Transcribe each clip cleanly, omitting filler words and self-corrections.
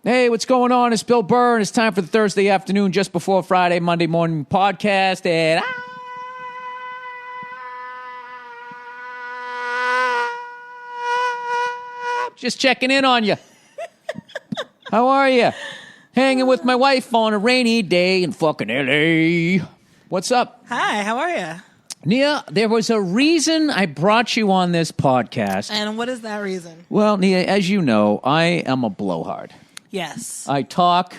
Hey, what's going on? It's Bill Burr, and it's time for the Thursday afternoon, just before Friday, Monday morning podcast. And just checking in on you. How are you? Hanging with my wife on a rainy day in fucking LA. What's up? Hi, how are you? Nia, there was a reason I brought you on this podcast. And what is that reason? Well, Nia, as you know, I am a blowhard. Yes. I talk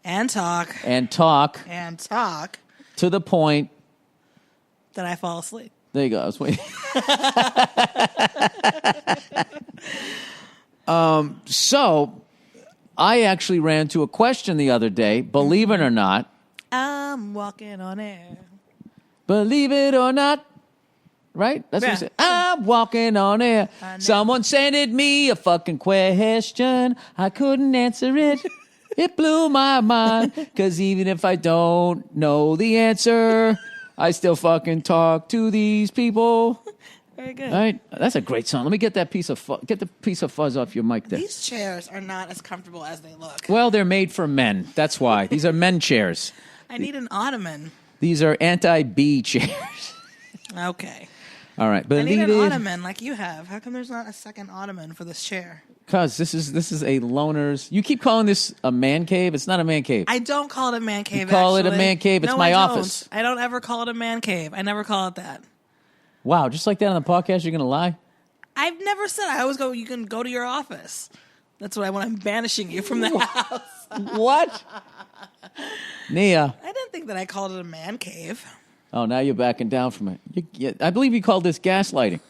And talk. and talk And talk. to the point. That I fall asleep. There you go. I was waiting. So, I actually ran into a question the other day. Believe it or not. I'm walking on air. Believe it or not. Right? That's what you said. I'm walking on air. Someone sent me a fucking question. I couldn't answer it. It blew my mind. Because even if I don't know the answer, I still fucking talk to these people. Very good. All right? That's a great song. Let me get that piece of get the piece of fuzz off your mic there. These chairs are not as comfortable as they look. Well, they're made for men. That's why. These are men chairs. I need an ottoman. These are anti-bee chairs. Okay. All right. I need an ottoman like you have. How come there's not a second ottoman for this chair? Because this is a loner's. You keep calling this a man cave. It's not a man cave. I don't call it a man cave, call actually. it a man cave. It's No, my I don't. office. I don't ever call it a man cave. I never call it that. Wow, just like that on the podcast, you're going to lie? I've never said. I always go, you can go to your office. That's what when I'm banishing you from the house. What? Nia. I didn't think that I called it a man cave. Oh, now you're backing down from it. I believe you called this gaslighting.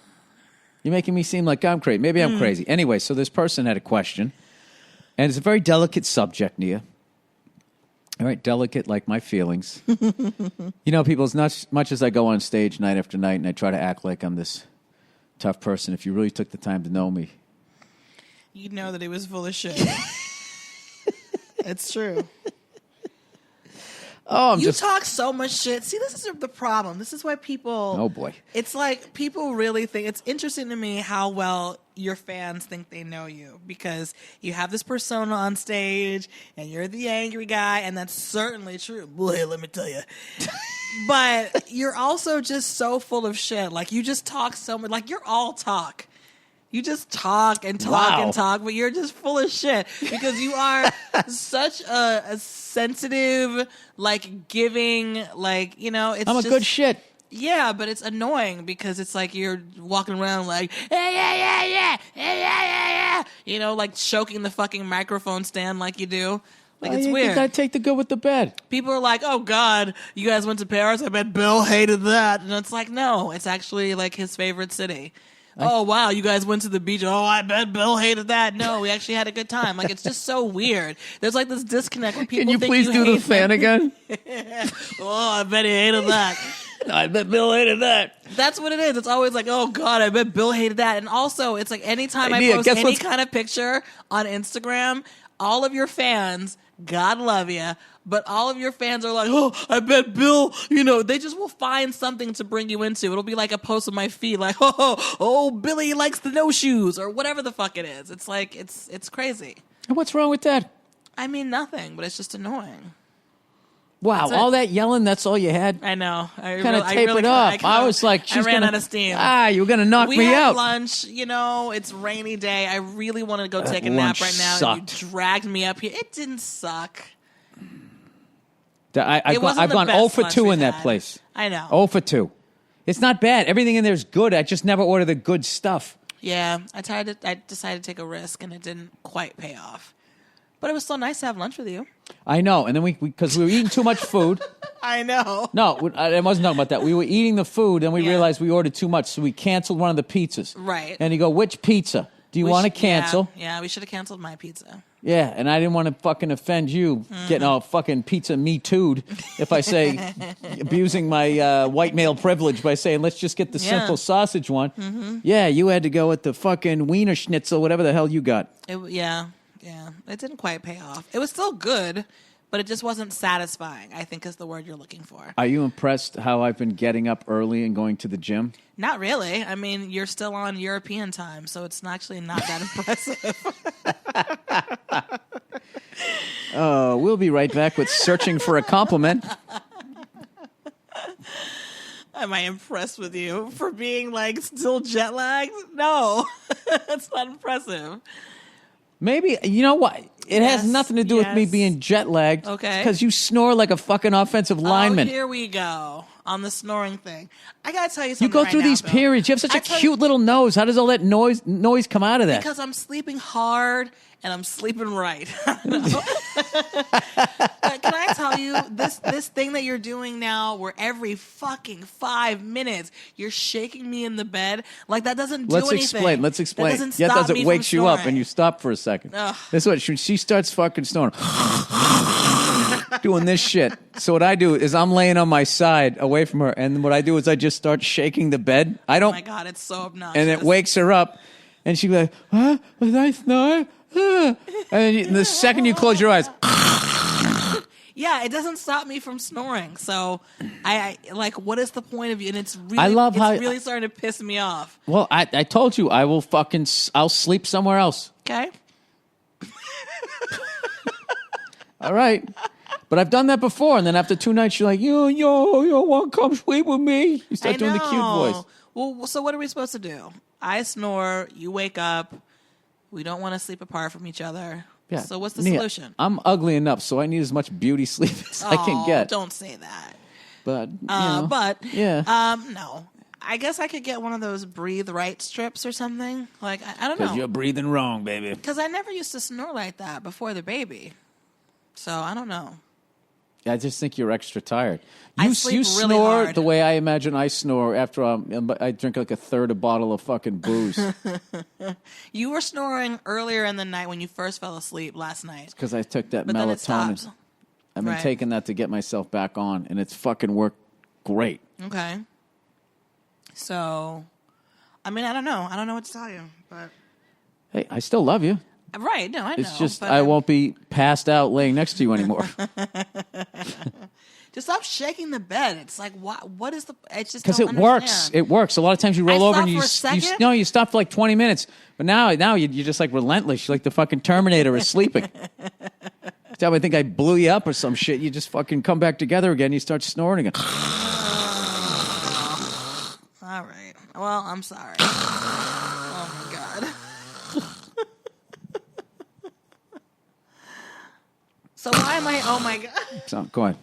You're making me seem like I'm crazy. Maybe I'm crazy. Anyway, so this person had a question, and it's a very delicate subject, Nia. All right, delicate like my feelings. You know, people, as much as I go on stage night after night and I try to act like I'm this tough person, if you really took the time to know me, You'd know that he was full of shit. It's true. oh, You talk so much shit. See, this is the problem. This is why people... Oh, boy. It's like people really think... It's interesting to me how well your fans think they know you. Because you have this persona on stage, and you're the angry guy, and that's certainly true. Boy, let me tell you. But you're also just so full of shit. Like, you just talk so much. Like, you're all talk. You just talk and talk and talk, but you're just full of shit because you are such a sensitive, like giving, like, you know, it's I'm a good shit. Yeah, but it's annoying because it's like you're walking around like, hey, yeah, you know, like choking the fucking microphone stand like you do. Like, it's weird. You gotta take the good with the bad. People are like, oh, God, you guys went to Paris? I bet Bill hated that. And it's like, no, it's actually like his favorite city. Oh, wow, you guys went to the beach. Oh, I bet Bill hated that. No, we actually had a good time. Like, it's just so weird. There's like this disconnect when people Can you think please do the fan again? Oh, I bet he hated that. I bet Bill hated that. That's what it is. It's always like, oh, God, I bet Bill hated that. And also, it's like anytime I post any kind of picture on Instagram, all of your fans, God love you, but all of your fans are like, oh, I bet Bill, you know, they just will find something to bring you into. It'll be like a post on my feed like, oh, Billy likes the no shoes or whatever the fuck it is. It's like, it's crazy. And what's wrong with that? I mean, nothing, but it's just annoying. Wow, all that yelling, that's all you had? I know. Kind of tape it up. I was like, I ran out of steam. You were going to knock me out. We had lunch, you know, it's rainy day. I really wanted to go take a nap right now. Sucked. And you dragged me up here. It didn't suck. I've gone 0 for 2 in that place. I know. 0 for 2. It's not bad. Everything in there is good. I just never order the good stuff. Yeah, I decided to take a risk, and it didn't quite pay off. But it was so nice to have lunch with you. I know. And then because we were eating too much food. I know. No, I wasn't talking about that. We were eating the food, and we realized we ordered too much, so we canceled one of the pizzas. Right. And you go, which pizza? Do you want to cancel? Yeah, we should have canceled my pizza. Yeah, and I didn't want to fucking offend you getting all fucking pizza me too'd if I say abusing my white male privilege by saying, let's just get the simple sausage one. Mm-hmm. Yeah, you had to go with the fucking Wiener Schnitzel, whatever the hell you got. Yeah. It didn't quite pay off. It was still good, but it just wasn't satisfying, I think is the word you're looking for. Are you impressed how I've been getting up early and going to the gym? Not really. I mean, you're still on European time, so it's actually not that impressive. We'll be right back with Searching for a Compliment. Am I impressed with you for being like still jet lagged? No, that's not impressive. Maybe, you know what? It has nothing to do with me being jet lagged. Okay. Because you snore like a fucking offensive lineman. Oh, here we go on the snoring thing. I gotta tell you something. You go right through now, these Bill. periods. You have such a cute little nose. How does all that noise come out of that? Because I'm sleeping hard and I'm sleeping right. Can I tell you this thing that you're doing now, where every fucking 5 minutes you're shaking me in the bed, like that doesn't do anything. Let's explain. That doesn't Yeah, stop does it me wakes from you up snoring. and you stop for a second. Ugh. This is what she starts fucking snoring. Doing this shit. So what I do is I'm laying on my side away from her, and what I do is I just start shaking the bed. I don't. Oh my God, it's so obnoxious. And it wakes her up, and she'll be like, "Huh? Was I snore?" And then the second you close your eyes, yeah, it doesn't stop me from snoring. So I like, what is the point of you? And it's really, I love how really starting to piss me off. well, I told you I'll sleep somewhere else. Okay. All right. But I've done that before, and then after 2 nights, you're like, yo, want to come sleep with me? You start doing the cute voice. Well, so what are we supposed to do? I snore, you wake up. We don't want to sleep apart from each other. Yeah. So what's the Nia, solution? I'm ugly enough, so I need as much beauty sleep as I can get. Don't say that. But, yeah. No. I guess I could get one of those breathe right strips or something. Like, I don't know. Because you're breathing wrong, baby. Because I never used to snore like that before the baby. So I don't know. I just think you're extra tired. I You sleep really snore hard. the way I imagine I snore after I drink like a third a bottle of fucking booze. You were snoring earlier in the night when you first fell asleep last night. Because I took that But then it melatonin. stopped. I've been Right. taking that to get myself back on, and it's fucking worked great. Okay. So, I mean, I don't know. I don't know what to tell you. But Hey, I still love you. right, no, I know. It's just but I won't be passed out laying next to you anymore. Just stop shaking the bed. It's like, what is the... It's just Because don't it works. understand. It works. A lot of times you roll over stop and for a second? you stop for like 20 minutes. But now you're just like relentless. You're like the fucking Terminator is sleeping. Every time I think I blew you up or some shit, you just fucking come back together again. You start snoring again. All right. Well, I'm sorry. Oh, my God. So why am I... Oh, my God. So go ahead.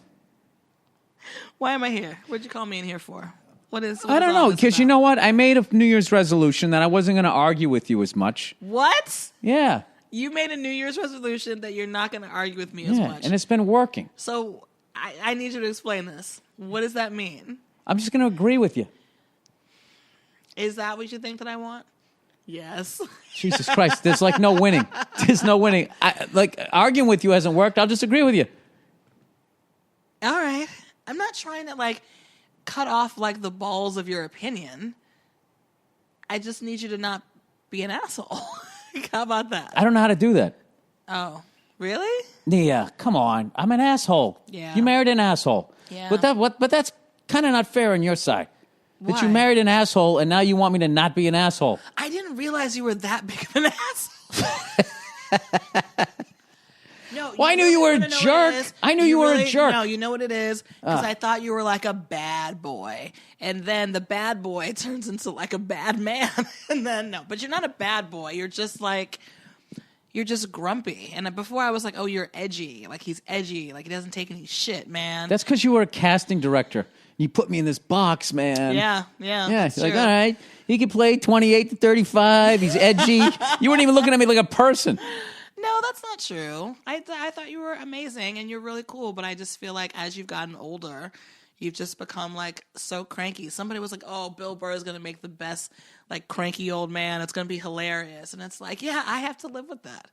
Why am I here? What'd you call me in here for? What is I don't all know. this Because you about? know what? I made a New Year's resolution that I wasn't going to argue with you as much. What? Yeah. You made a New Year's resolution that you're not going to argue with me as Yeah. much. And it's been working. So I need you to explain this. What does that mean? I'm just going to agree with you. Is that what you think that I want? Yes. Jesus Christ. There's like no winning. There's no winning. Arguing with you hasn't worked. I'll just agree with you. All right. I'm not trying to like cut off like the balls of your opinion. I just need you to not be an asshole. How about that? I don't know how to do that. Oh, really? Nia, come on. I'm an asshole. Yeah. You married an asshole. Yeah. But that's kind of not fair on your side. That you Why? married an asshole and now you want me to not be an asshole. I didn't realize you were that big of an asshole. No, Well, I knew you were a wanna know what jerk. it is? I knew you were a really- jerk. No, you know what it is? Because I thought you were like a bad boy. And then the bad boy turns into like a bad man. And then, no, but you're not a bad boy. You're just like, you're just grumpy. And before I was like, oh, you're edgy. Like he's edgy. Like he doesn't take any shit, man. That's because you were a casting director. You put me in this box, man. Yeah. Yeah, That's you're like, true. all right, he can play 28 to 35. He's edgy. You weren't even looking at me like a person. No, that's not true. I thought you were amazing and you're really cool, but I just feel like as you've gotten older, you've just become like so cranky. Somebody was like, "Oh, Bill Burr is going to make the best like cranky old man. It's going to be hilarious." And it's like, "Yeah, I have to live with that."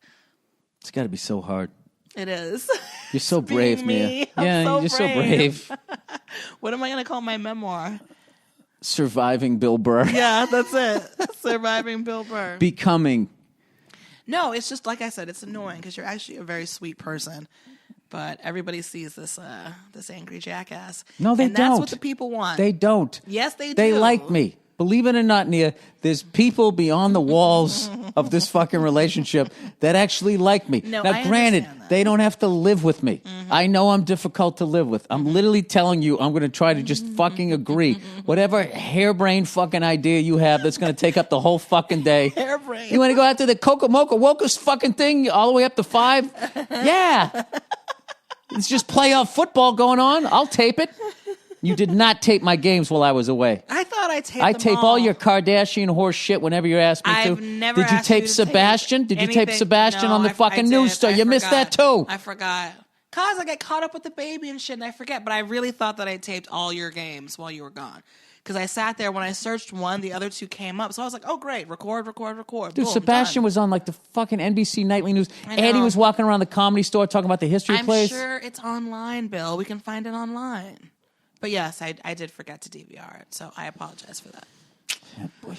It's got to be so hard. It is. You're so Being brave, me, Nia. I'm Yeah, so you're just so brave. brave. What am I going to call my memoir? Surviving Bill Burr. Yeah, that's it. Surviving Bill Burr. Becoming. No, it's just like I said, it's annoying because you're actually a very sweet person, but everybody sees this this angry jackass. No, they and don't. That's what the people want. They don't. Yes, they do. They like me. Believe it or not, Nia, there's people beyond the walls of this fucking relationship that actually like me. No, now, I granted, understand that. they don't have to live with me. I know I'm difficult to live with. I'm literally telling you I'm going to try to just fucking agree. Whatever harebrained fucking idea you have that's going to take up the whole fucking day. Harebrained. You want to go out to the Coca Mocha Wokus fucking thing all the way up to 5? Yeah. It's just playoff football going on. I'll tape it. You did not tape my games while I was away. I thought I taped I them tape all your Kardashian horse shit whenever you ask me to. I've never Did you asked tape you to Sebastian? tape Did you tape anything. Sebastian No, on the I fucking did. news story? You missed that too. I forgot. Cause I get caught up with the baby and shit and I forget. But I really thought that I taped all your games while you were gone. Because I sat there when I searched one, the other two came up. So I was like, oh great, record. Dude, Boom, Sebastian done. was on like the fucking NBC nightly news. I know. Eddie was walking around the Comedy Store talking about the history of I'm plays. sure it's online, Bill. We can find it online. But yes, I did forget to DVR it, so I apologize for that. Yeah, boy.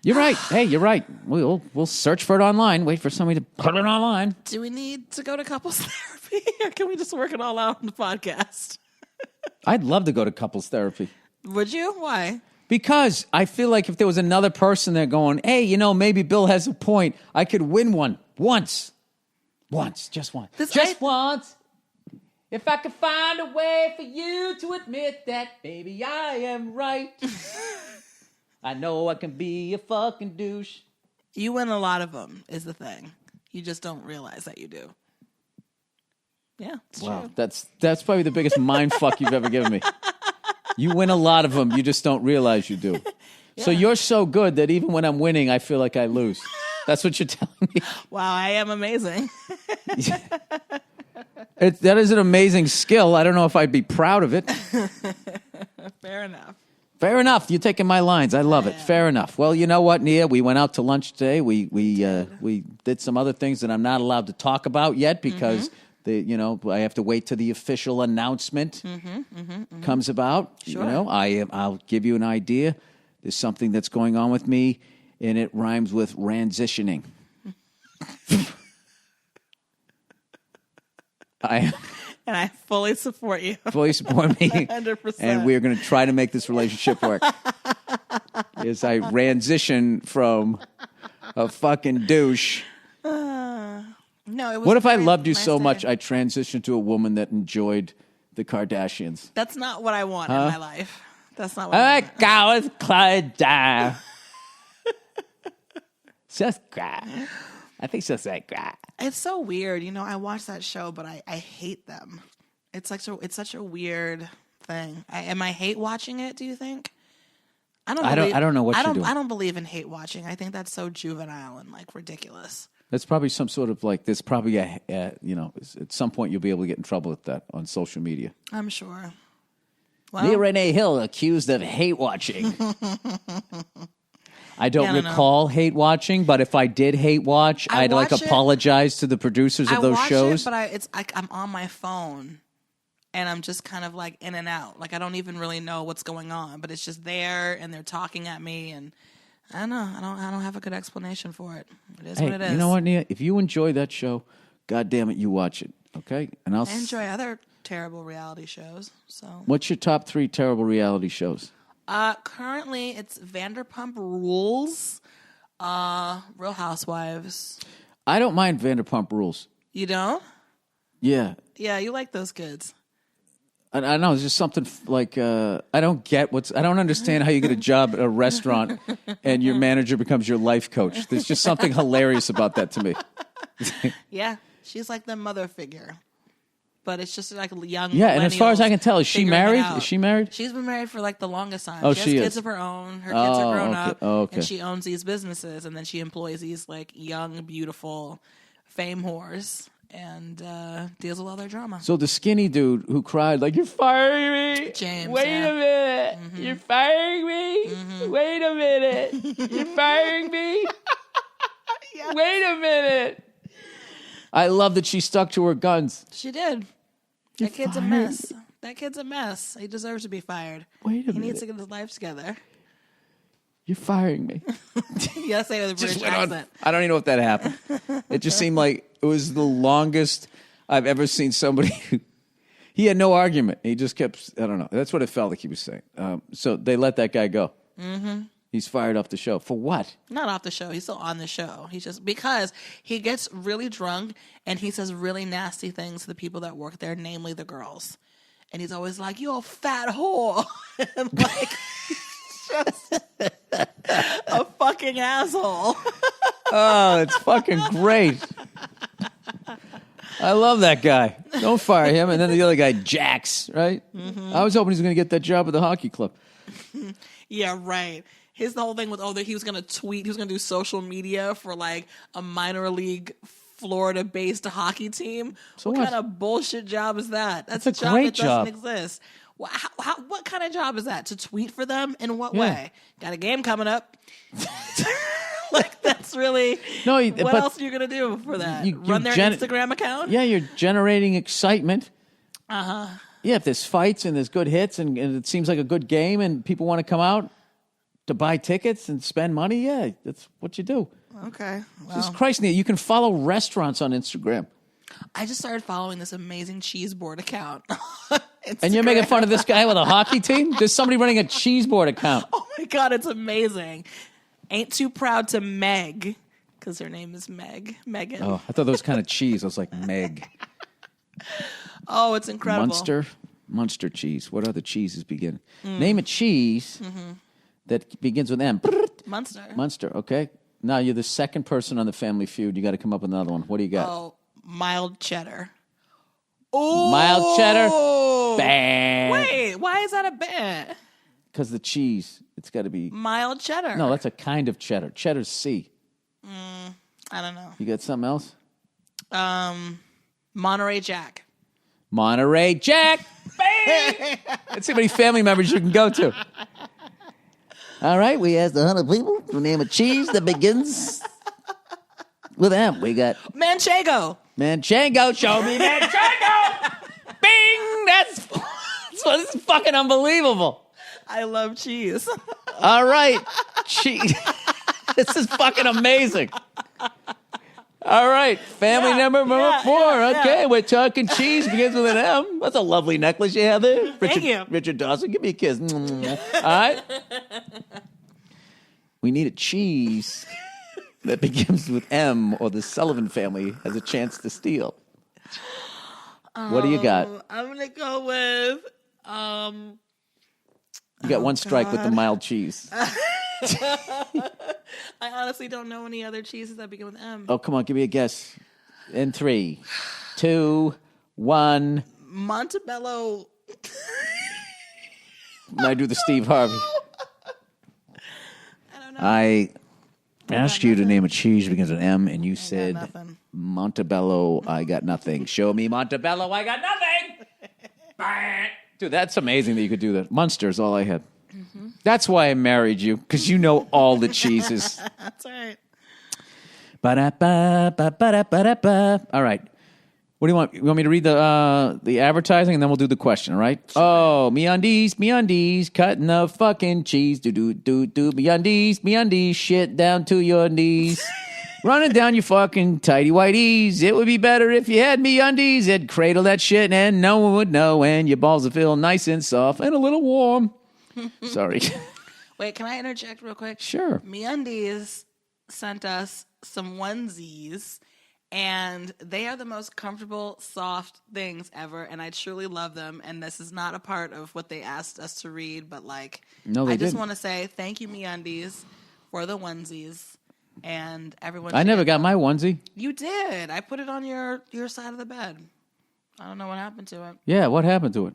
You're right. Hey, you're right. We'll search for it online. Wait for somebody to put it online. Do we need to go to couples therapy, or can we just work it all out on the podcast? I'd love to go to couples therapy. Would you? Why? Because I feel like if there was another person there going, hey, maybe Bill has a point, I could win one once. Just once. Just once. If I could find a way for you to admit that, baby, I am right. I know I can be a fucking douche. You win a lot of them, is the thing. You just don't realize that you do. Yeah, it's true. That's probably the biggest mind fuck you've ever given me. You win a lot of them, you just don't realize you do. Yeah. So you're so good that even when I'm winning, I feel like I lose. That's what you're telling me. Wow, I am amazing. That is an amazing skill. I don't know if I'd be proud of it. Fair enough. Fair enough. You're taking my lines. I love it. Fair enough. Well, you know what, Nia? We went out to lunch today. We did some other things that I'm not allowed to talk about yet because I have to wait till the official announcement comes about. Sure. I'll give you an idea. There's something that's going on with me, and it rhymes with transitioning. And I fully support you. Fully support me. 100%. And we're going to try to make this relationship work. As I transition from a fucking douche. No, it was. What if I very loved you nice so day. much I transitioned to a woman that enjoyed the Kardashians? That's not what I want in my life. That's not what I want. go with Clyde. Just cry. I think she'll say cry. It's so weird. I watch that show, but I hate them. It's such a weird thing. Am I hate watching it, do you think? I don't know what you're doing. I don't believe in hate watching. I think that's so juvenile and ridiculous. That's probably some sort of there's probably at some point you'll be able to get in trouble with that on social media. I'm sure. Nia Renee Hill accused of hate watching. I don't recall hate watching, but if I did hate watch, I'd apologize to the producers of those shows. But I'm on my phone, and I'm just kind of in and out. I don't even really know what's going on, but it's just there, and they're talking at me, and I don't know. I don't have a good explanation for it. It is what it is. You know what, Nia? If you enjoy that show, God damn it, you watch it, okay? And I enjoy other terrible reality shows. So, what's your top 3 terrible reality shows? Currently, it's Vanderpump Rules, Real Housewives. I don't mind Vanderpump Rules. You don't? Yeah. Yeah, you like those kids. I know, it's just something I don't understand how you get a job at a restaurant and your manager becomes your life coach. There's just something hilarious about that to me. Yeah, she's like the mother figure. But it's just a young Yeah, and as far as I can tell, is she married? Is she married? She's been married for the longest time. Oh, she has kids is. of her own. Her kids are grown up. Okay. And she owns these businesses. And then she employs these young, beautiful fame whores and deals with all their drama. So the skinny dude who cried you're firing me? James. Wait a minute. Mm-hmm. You're firing me? Mm-hmm. Wait a minute. You're firing me? Yes. Wait a minute. I love that she stuck to her guns. She did. That kid's a mess. That kid's a mess. He deserves to be fired. Wait a minute. He needs to get his life together. You're firing me. You gotta say it with a British accent. I don't even know if that happened. It just seemed like it was the longest I've ever seen somebody. He had no argument. He just kept, I don't know. That's what it felt like he was saying. So they let that guy go. Mm-hmm. He's fired off the show. For what? Not off the show. He's still on the show. He's just because he gets really drunk and he says really nasty things to the people that work there, namely the girls. And he's always like, "You a fat whore," and like just a fucking asshole. Oh, it's fucking great. I love that guy. Don't fire him. And then the other guy, Jax, right? Mm-hmm. I was hoping he was going to get that job at the hockey club. Yeah, right. His the whole thing with that he was going to tweet, he was going to do social media for like a minor league Florida-based hockey team. So what kind of bullshit job is that? That's a job great that doesn't exist. What kind of job is that? To tweet for them? In what way? Got a game coming up. Like, that's really... No, what else are you going to do for that? Run their Instagram account? Yeah, you're generating excitement. Uh-huh. Yeah, if there's fights and there's good hits and it seems like a good game and people want to come out to buy tickets and spend money, yeah, that's what you do. Okay. Well, Jesus Christ, Neil, you can follow restaurants on Instagram. I just started following this amazing cheese board account. And you're making fun of this guy with a hockey team? There's somebody running a cheese board account. Oh, my God, it's amazing. Ain't too proud to Meg, because her name is Megan. Oh, I thought that was kind of cheese. I was like, Meg. Oh, it's incredible. Munster cheese. What other cheeses begin? Name a cheese that begins with M. Munster, okay. Now you're the second person on the Family Feud. You got to come up with another one. What do you got? Oh, mild cheddar. Oh, mild cheddar? Bang. Wait, why is that a bang? Because the cheese, it's got to be... mild cheddar. No, that's a kind of cheddar. Cheddar's C. I don't know. You got something else? Monterey Jack. Monterey Jack! Bang! Let's see how many family members you can go to. All right, we asked 100 people to name a cheese that begins with M. We got... Manchego. Show me Manchego! Bing! That's fucking unbelievable. I love cheese. All right. Cheese. This is fucking amazing. All right. Family number 4. Okay, we're talking cheese. Begins with an M. That's a lovely necklace you have there. Thank you. Richard Dawson, give me a kiss. All right. We need a cheese that begins with M, or the Sullivan family has a chance to steal. What do you got? I'm going to go with... You got one strike with the mild cheese. I honestly don't know any other cheeses that begin with M. Oh, come on, give me a guess. In 3, 2, 1. Montebello. I do the Steve Harvey. I don't know. I asked you to name a cheese that begins with M, and you said Montebello. I got nothing. Show me Montebello. I got nothing. Dude, that's amazing that you could do that. Munster is all I had. Mm-hmm. That's why I married you, because you know all the cheeses. That's right. Ba-da-ba, ba-ba-da-ba-da-ba. All right. What do you want? You want me to read the advertising, and then we'll do the question, all right? Sure. Oh, MeUndies, cutting the fucking cheese. Do, MeUndies, shit down to your knees. Running down your fucking tighty whities. It would be better if you had MeUndies. It'd cradle that shit and no one would know. And your balls would feel nice and soft and a little warm. Sorry. Wait, can I interject real quick? Sure. MeUndies sent us some onesies, and they are the most comfortable, soft things ever, and I truly love them. And this is not a part of what they asked us to read, but like, no, I just want to say thank you, MeUndies, for the onesies. And everyone, I never got my onesie. You did. I put it on your side of the bed. I don't know what happened to it. Yeah, what happened to it?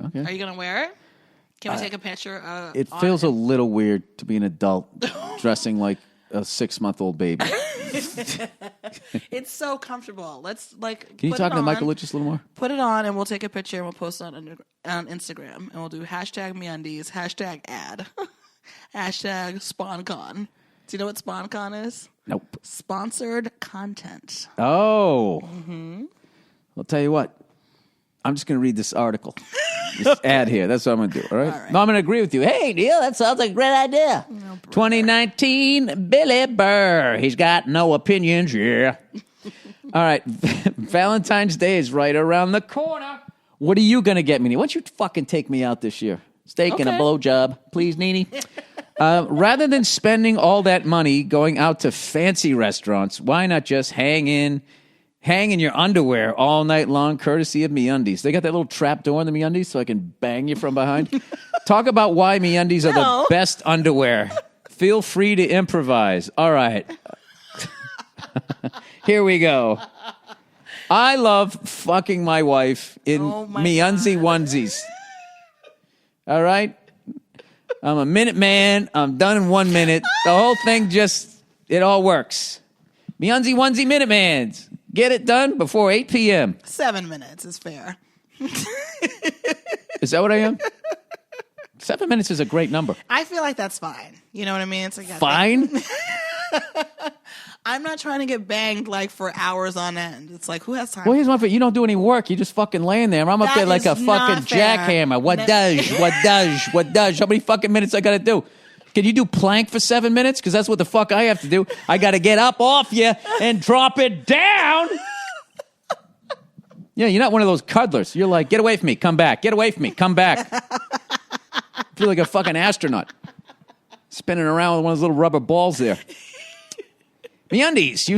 Okay. Are you gonna wear it? Can we take a picture? It feels a little weird to be an adult dressing like a 6-month-old baby. It's so comfortable. Let's like. Can you talk to Michael just a little more? Put it on, and we'll take a picture, and we'll post it on Instagram, and we'll do #MeUndies, #ad. #SpawnCon. Do you know what SpawnCon is? Nope. Sponsored content. Oh. Mm-hmm. I'll tell you what. I'm just going to read this article. This ad here. That's what I'm going to do. All right? No, I'm going to agree with you. Hey, Neil, that sounds like a great idea. No, 2019, Billy Burr. He's got no opinions. Yeah. All right. Valentine's Day is right around the corner. What are you going to get me? Why don't you fucking take me out this year? Steak and a blowjob. Please, Nene. Rather than spending all that money going out to fancy restaurants, why not just hang in your underwear all night long, courtesy of MeUndies? They got that little trap door in the MeUndies so I can bang you from behind. Talk about why MeUndies are the best underwear. Feel free to improvise. All right. Here we go. I love fucking my wife in MeUnsie onesies. All right? I'm a minute man. I'm done in 1 minute. The whole thing it all works. MeUnsie onesie minute mans. Get it done before 8 p.m. 7 minutes is fair. Is that what I am? 7 minutes is a great number. I feel like that's fine. You know what I mean? It's like fine? I'm not trying to get banged like for hours on end. It's like, who has time? Well, here's one for you. Don't do any work. You're just fucking laying there. I'm up there like a fucking jackhammer. What does? How many fucking minutes I got to do? Can you do plank for 7 minutes? Because that's what the fuck I have to do. I got to get up off you and drop it down. Yeah, you're not one of those cuddlers. You're like, get away from me. Come back. Get away from me. Come back. I feel like a fucking astronaut. Spinning around with one of those little rubber balls there. MeUndies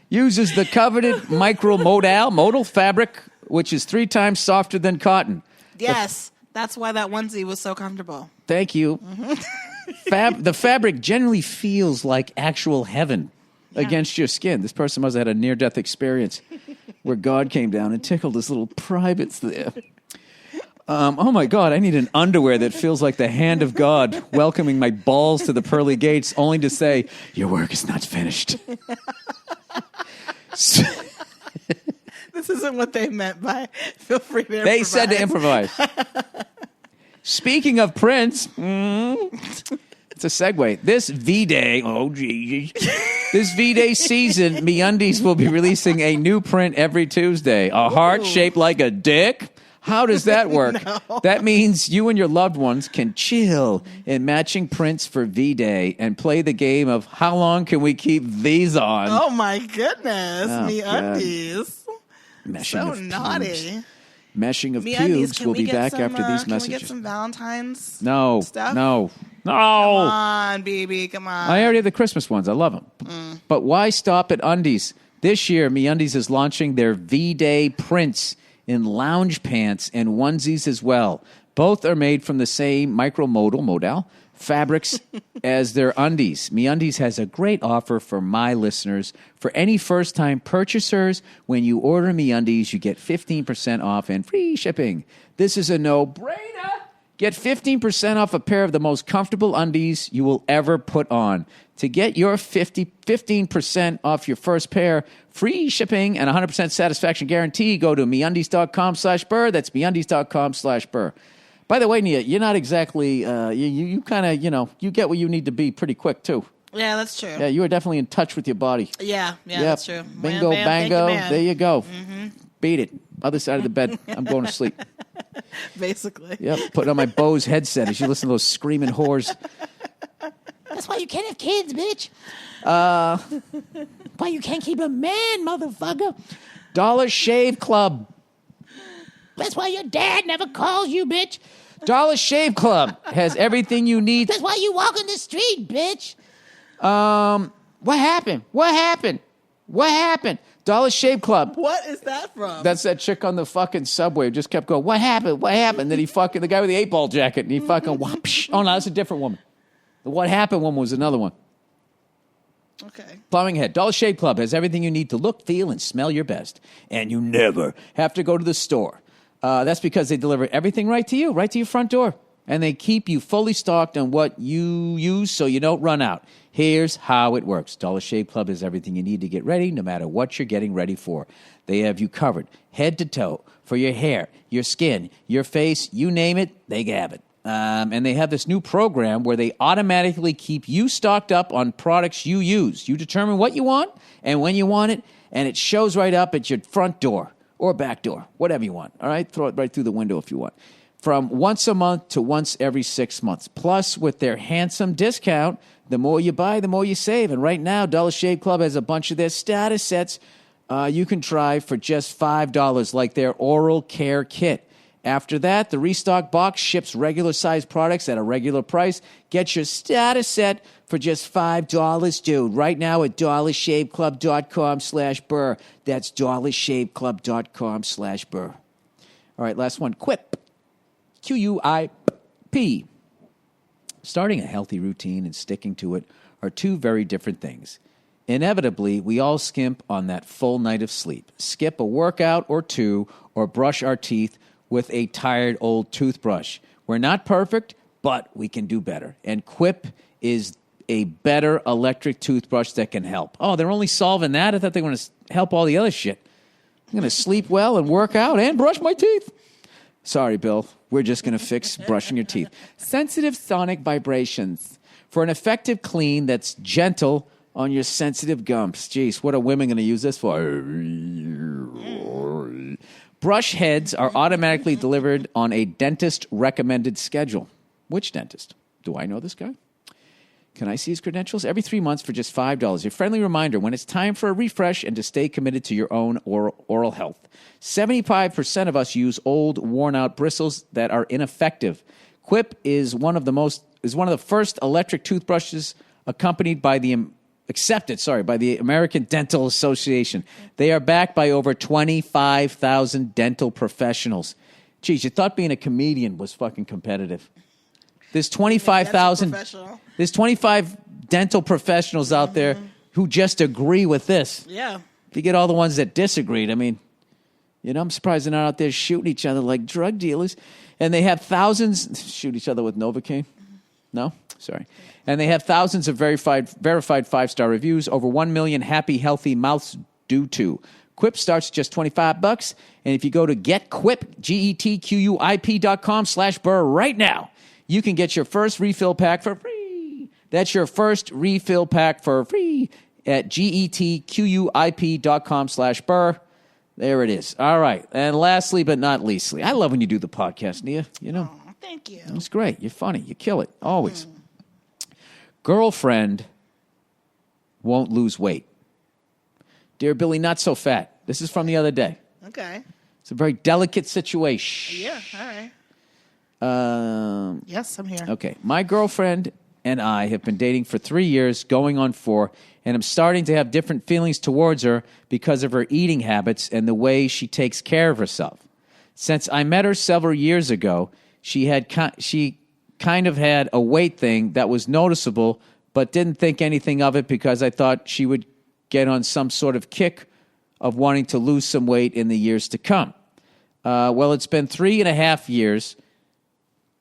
uses the coveted modal fabric, which is 3 times softer than cotton. Yes, that's why that onesie was so comfortable. Thank you. Mm-hmm. The fabric generally feels like actual heaven against your skin. This person must have had a near-death experience where God came down and tickled his little privates there. Oh, my God, I need an underwear that feels like the hand of God welcoming my balls to the pearly gates, only to say, your work is not finished. This isn't what they meant by feel free to improvise. They said to improvise. Speaking of Prince, it's a segue. This V-Day, this V-Day season, MeUndies will be releasing a new print every Tuesday. A heart shaped like a dick. How does that work? No. That means you and your loved ones can chill in matching prints for V-Day and play the game of how long can we keep these on? Oh, my goodness. MeUndies. So naughty. Meshing of pubes. We'll be back after these messages. Can we get some Valentine's stuff? No. Come on, baby. Come on. I already have the Christmas ones. I love them. But why stop at undies? This year, MeUndies is launching their V-Day prints in lounge pants and onesies as well. Both are made from the same modal fabrics as their undies. MeUndies has a great offer for my listeners. For any first-time purchasers, when you order MeUndies, you get 15% off and free shipping. This is a no-brainer. Get 15% off a pair of the most comfortable undies you will ever put on. To get your 15% off your first pair, free shipping, and 100% satisfaction guarantee, go to MeUndies.com/Burr. That's MeUndies.com/Burr. By the way, Nia, you're not exactly, you kind of, you get where you need to be pretty quick, too. Yeah, that's true. Yeah, you are definitely in touch with your body. Yeah, that's true. Bingo, bango, there you go. Mm-hmm. Beat it. Other side of the bed. I'm going to sleep. Basically. Yep, putting on my Bose headset as you listen to those screaming whores. That's why you can't have kids, bitch. Why you can't keep a man, motherfucker. Dollar Shave Club. That's why your dad never calls you, bitch. Dollar Shave Club has everything you need. That's why you walk in the street, bitch. What happened? Dollar Shave Club. What is that from? That's that chick on the fucking subway who just kept going, what happened? Then he fucking, the guy with the 8-ball jacket, and he fucking, whoosh. Oh, no, that's a different woman. The What Happened one was another one. Okay. Plowing ahead. Dollar Shave Club has everything you need to look, feel, and smell your best. And you never have to go to the store. That's because they deliver everything right to you, right to your front door. And they keep you fully stocked on what you use so you don't run out. Here's how it works. Dollar Shave Club has everything you need to get ready, no matter what you're getting ready for. They have you covered, head to toe, for your hair, your skin, your face, you name it, they have it. And they have this new program where they automatically keep you stocked up on products you use. You determine what you want and when you want it, and it shows right up at your front door or back door, whatever you want. All right? Throw it right through the window if you want. From once a month to once every 6 months. Plus, with their handsome discount, the more you buy, the more you save. And right now, Dollar Shave Club has a bunch of their starter sets you can try for just $5, like their oral care kit. After that, the restock box ships regular-sized products at a regular price. Get your starter set for just $5, dude. Right now at dollarshaveclub.com/Burr. That's dollarshaveclub.com/Burr. All right, last one. Quip. Q-U-I-P. Starting a healthy routine and sticking to it are two very different things. Inevitably, we all skimp on that full night of sleep. Skip a workout or two, or brush our teeth with a tired old toothbrush. We're not perfect, but we can do better. And Quip is a better electric toothbrush that can help. Oh, they're only solving that? I thought they were going to help all the other shit. I'm going to sleep well and work out and brush my teeth. Sorry, Bill. We're just going to fix brushing your teeth. Sensitive sonic vibrations for an effective clean that's gentle on your sensitive gums. Jeez, what are women going to use this for? Brush heads are automatically delivered on a dentist-recommended schedule. Which dentist? Do I know this guy? Can I see his credentials? Every 3 months for just $5. Your friendly reminder when it's time for a refresh and to stay committed to your own oral health. 75% of us use old, worn-out bristles that are ineffective. Quip is one of the first electric toothbrushes accepted by the American Dental Association. They are backed by over 25,000 dental professionals. Geez, you thought being a comedian was fucking competitive. There's 25,000. There's 25 dental professionals out there who just agree with this. Yeah. If you get all the ones that disagreed, I mean, I'm surprised they're not out there shooting each other like drug dealers. And they have thousands shoot each other with Novocaine. No? Sorry. And they have thousands of verified 5-star reviews. Over 1 million happy, healthy mouths do too. Quip starts just $25. And if you go to getquip, GETQUIP.com/Burr right now, you can get your first refill pack for free. That's your first refill pack for free at GETQUIP.com/Burr. There it is. All right. And lastly, but not leastly, I love when you do the podcast, Nia. Oh, thank you. It's great. You're funny. You kill it. Always. Girlfriend won't lose weight. Dear Billy, not so fat. This is from the other day. Okay. It's a very delicate situation. Yeah, all right. Yes, I'm here. Okay. My girlfriend and I have been dating for 3 years, going on 4, and I'm starting to have different feelings towards her because of her eating habits and the way she takes care of herself. Since I met her several years ago, she kind of had a weight thing that was noticeable, but didn't think anything of it because I thought she would get on some sort of kick of wanting to lose some weight in the years to come. Well, it's been 3.5 years.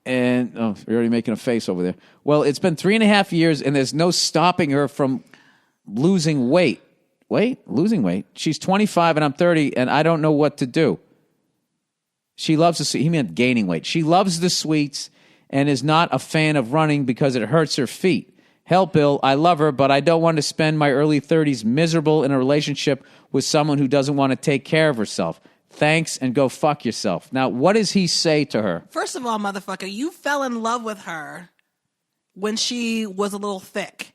And, you're already making a face over there. Well, it's been 3.5 years, and there's no stopping her from losing weight. Losing weight? She's 25, and I'm 30, and I don't know what to do. She loves the sweets. He meant gaining weight. She loves the sweets and is not a fan of running because it hurts her feet. Hell, Bill, I love her, but I don't want to spend my early 30s miserable in a relationship with someone who doesn't want to take care of herself. Thanks, and go fuck yourself. Now, what does he say to her? First of all, motherfucker, you fell in love with her when she was a little thick.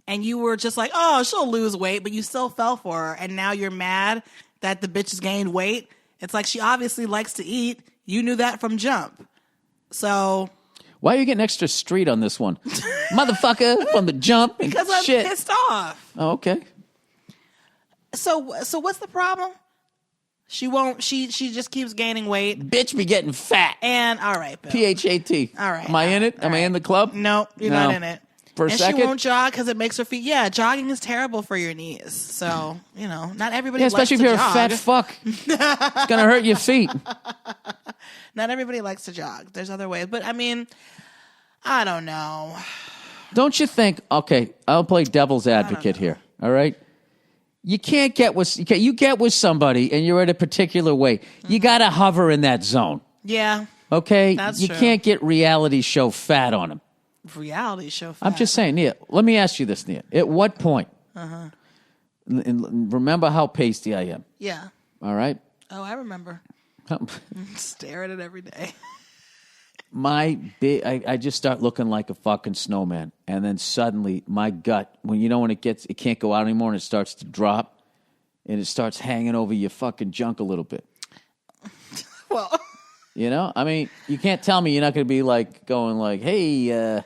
And you were just like, oh, she'll lose weight, but you still fell for her. And now you're mad that the bitch has gained weight. It's like she obviously likes to eat. You knew that from jump. So... Why are you getting extra street on this one? Motherfucker, from the jump. Because I'm shit. pissed off. Oh, okay. So what's the problem? She won't. She just keeps gaining weight. Bitch be getting fat. And all right, Bill. PHAT. All right. Am I in it? Am I in the club? No, you're not in it. For a second? She won't jog because it makes her feet. Yeah, jogging is terrible for your knees. So not everybody. Especially likes if you're to a fat fuck. It's gonna hurt your feet. Not everybody likes to jog. There's other ways, but I mean, I don't know. Don't you think? Okay, I'll play devil's advocate here. All right. You can't get with you get with somebody and you're at a particular weight. You got to hover in that zone. Yeah. Okay? That's you true. Can't get reality show fat on them. Reality show fat. I'm just saying, Nia, let me ask you this, Nia. At what point? And remember how pasty I am. Yeah. All right? Oh, I remember. Stare at it every day. I just start looking like a fucking snowman, and then suddenly my gut, when it can't go out anymore, and it starts to drop, and it starts hanging over your fucking junk a little bit. Well, You know, I mean, you can't tell me you're not going to be like going like, hey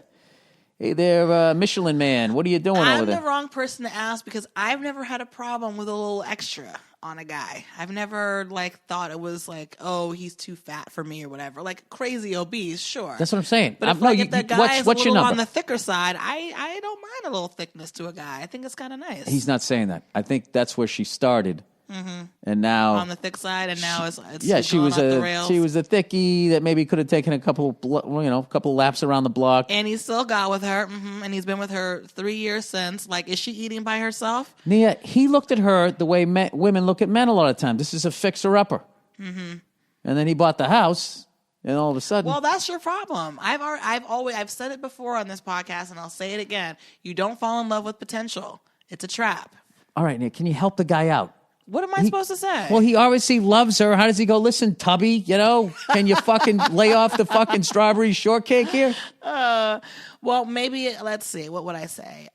there, Michelin Man, what are you doing over I'm there? the wrong person to ask because I've never had a problem with a little extra on a guy. I've never like thought it was like, oh, he's too fat for me or whatever. Like crazy obese, sure. That's what I'm saying. But if, if that guy is what's a your little number? on the thicker side, I don't mind a little thickness to a guy. I think it's kind of nice. He's not saying that. I think that's where she started. And now on the thick side, and now it's she going was off the rails. she was a thickie that maybe could have taken a couple laps around the block. And he still got with her, and he's been with her 3 years since. Like, is she eating by herself? Nia, he looked at her the way women look at men a lot of times. This is a fixer-upper. And then he bought the house, and all of a sudden... Well, that's your problem. I've said it before on this podcast, and I'll say it again. You don't fall in love with potential. It's a trap. All right, Nia, can you help the guy out? What am I supposed to say? Well, he obviously loves her. How does he go, listen, Tubby, you know, can you fucking lay off the fucking strawberry shortcake here? Well, maybe, let's see. What would I say?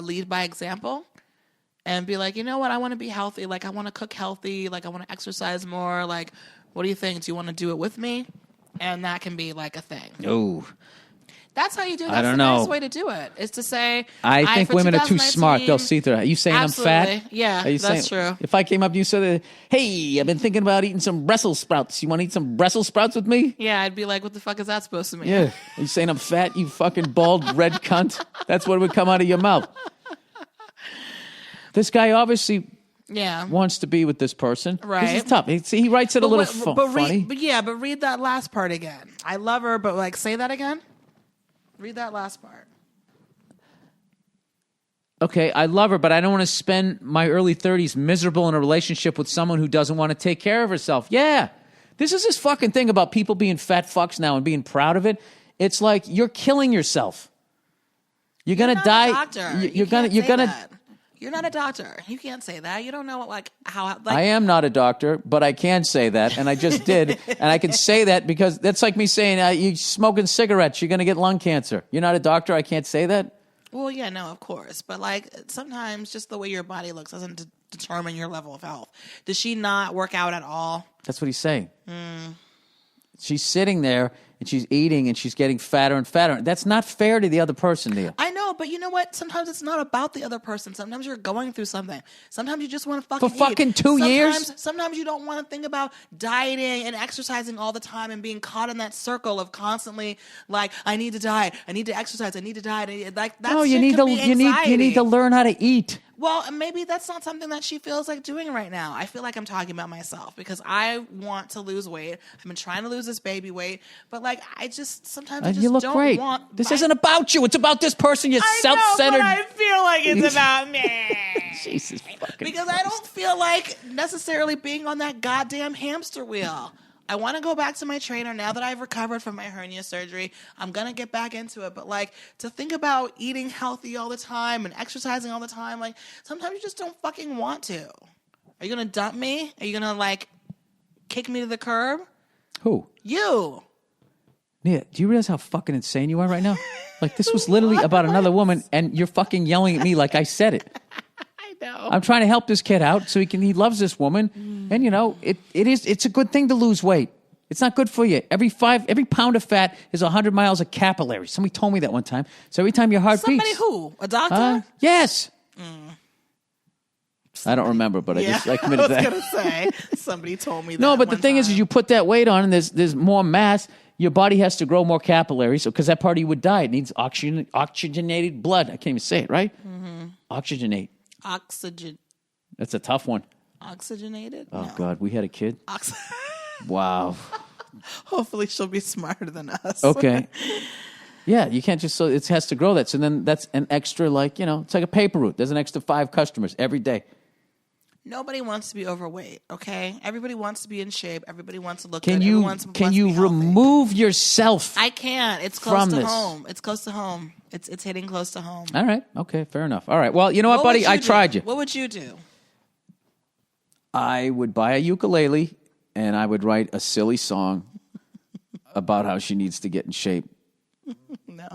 Lead by example and be like, you know what? I want to be healthy. Like, I want to cook healthy. Like, I want to exercise more. Like, what do you think? Do you want to do it with me? And that can be like a thing. Oh. That's how you do it. I That's don't the know. nice way to do it. Is to say, I think for women are too smart. 2019 They'll see through that. Are you saying Absolutely. I'm fat? Yeah, Are you that's saying, true. If I came up to you and said, hey, I've been thinking about eating some Brussels sprouts. You want to eat some Brussels sprouts with me? Yeah, I'd be like, what the fuck is that supposed to mean? Yeah. Are you saying I'm fat, you fucking bald red cunt? That's what would come out of your mouth. This guy obviously wants to be with this person. Right. This is tough. He writes it a little funny. But read that last part again. I love her, but like, say that again. Read that last part. Okay, I love her, but I don't want to spend my early 30s miserable in a relationship with someone who doesn't want to take care of herself. Yeah. This is this fucking thing about people being fat fucks now and being proud of it. It's like you're killing yourself. You're going to die. A doctor. You're not a doctor. You can't say that. You don't know how. Like, I am not a doctor, but I can say that, and I just did, and I can say that because that's like me saying you smoking cigarettes, you're going to get lung cancer. You're not a doctor. I can't say that. Well, yeah, no, of course, but like sometimes just the way your body looks doesn't determine your level of health. Does she not work out at all? That's what he's saying. She's sitting there and she's eating and she's getting fatter and fatter. That's not fair to the other person, Neil. I know, but you know what? Sometimes it's not about the other person. Sometimes you're going through something. Sometimes you just want to fucking For fucking eat. 2 years? Sometimes you don't want to think about dieting and exercising all the time and being caught in that circle of constantly like, I need to diet, I need to exercise, I need to diet. Like that. No, you need to learn how to eat. Well, maybe that's not something that she feels like doing right now. I feel like I'm talking about myself because I want to lose weight. I've been trying to lose this baby weight, but like sometimes I just you look don't great. want. This isn't about you. It's about this person. You're self-centered. I feel like it's about me. Jesus fucking Because Christ. I don't feel like necessarily being on that goddamn hamster wheel. I want to go back to my trainer now that I've recovered from my hernia surgery. I'm going to get back into it. But, like, to think about eating healthy all the time and exercising all the time, like, sometimes you just don't fucking want to. Are you going to dump me? Are you going to, like, kick me to the curb? Who? You. Nia, do you realize how fucking insane you are right now? Like, this was literally about another woman, and you're fucking yelling at me like I said it. I know. I'm trying to help this kid out so he loves this woman. And, you know, it's a good thing to lose weight. It's not good for you. Every pound of fat is 100 miles of capillaries. Somebody told me that one time. So every time your heart beats. Somebody who? A doctor? Yes. I don't remember, but I committed that. I was going to say, somebody told me that. No, but the thing is you put that weight on and there's more mass. Your body has to grow more capillaries because that part of you would die. It needs oxygenated blood. I can't even say it, right? Oxygenate. Oxygen. That's a tough one. Oxygenated? Oh, No. God. We had a kid. Wow. Hopefully she'll be smarter than us. Okay. Yeah, you can't just, so it has to grow that. So then that's an extra, like, you know, it's like a paper route. There's an extra 5 customers every day. Nobody wants to be overweight, okay? Everybody wants to be in shape. Everybody wants to look Can good. you Everyone wants to be healthy. remove yourself? I can't. It's close from to this? home. It's close to home. It's hitting close to home. All right. Okay, fair enough. All right. Well, you know what, What buddy? would you I do? tried you. What would you do? I would buy a ukulele and I would write a silly song about how she needs to get in shape. No.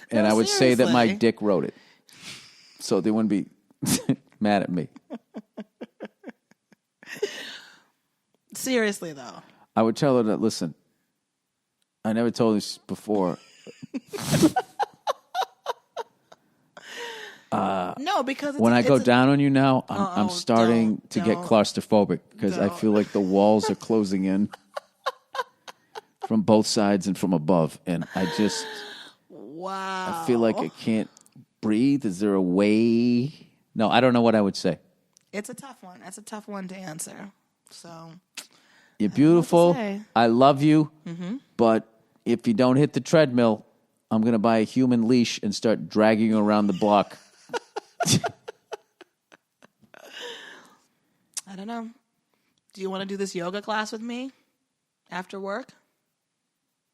And No, I would say that my seriously. dick wrote it. So they wouldn't be mad at me. Seriously, though. I would tell her that, listen, I never told this before. No, because When I go down on you now, I'm starting to get claustrophobic because I feel like the walls are closing in from both sides and from above. And I just, wow. I feel like I can't breathe. Is there a way? No, I don't know what I would say. It's a tough one. That's a tough one to answer. So you're beautiful. I love you. Mm-hmm. But if you don't hit the treadmill, I'm going to buy a human leash and start dragging you around the block. I don't know. Do you want to do this yoga class with me after work?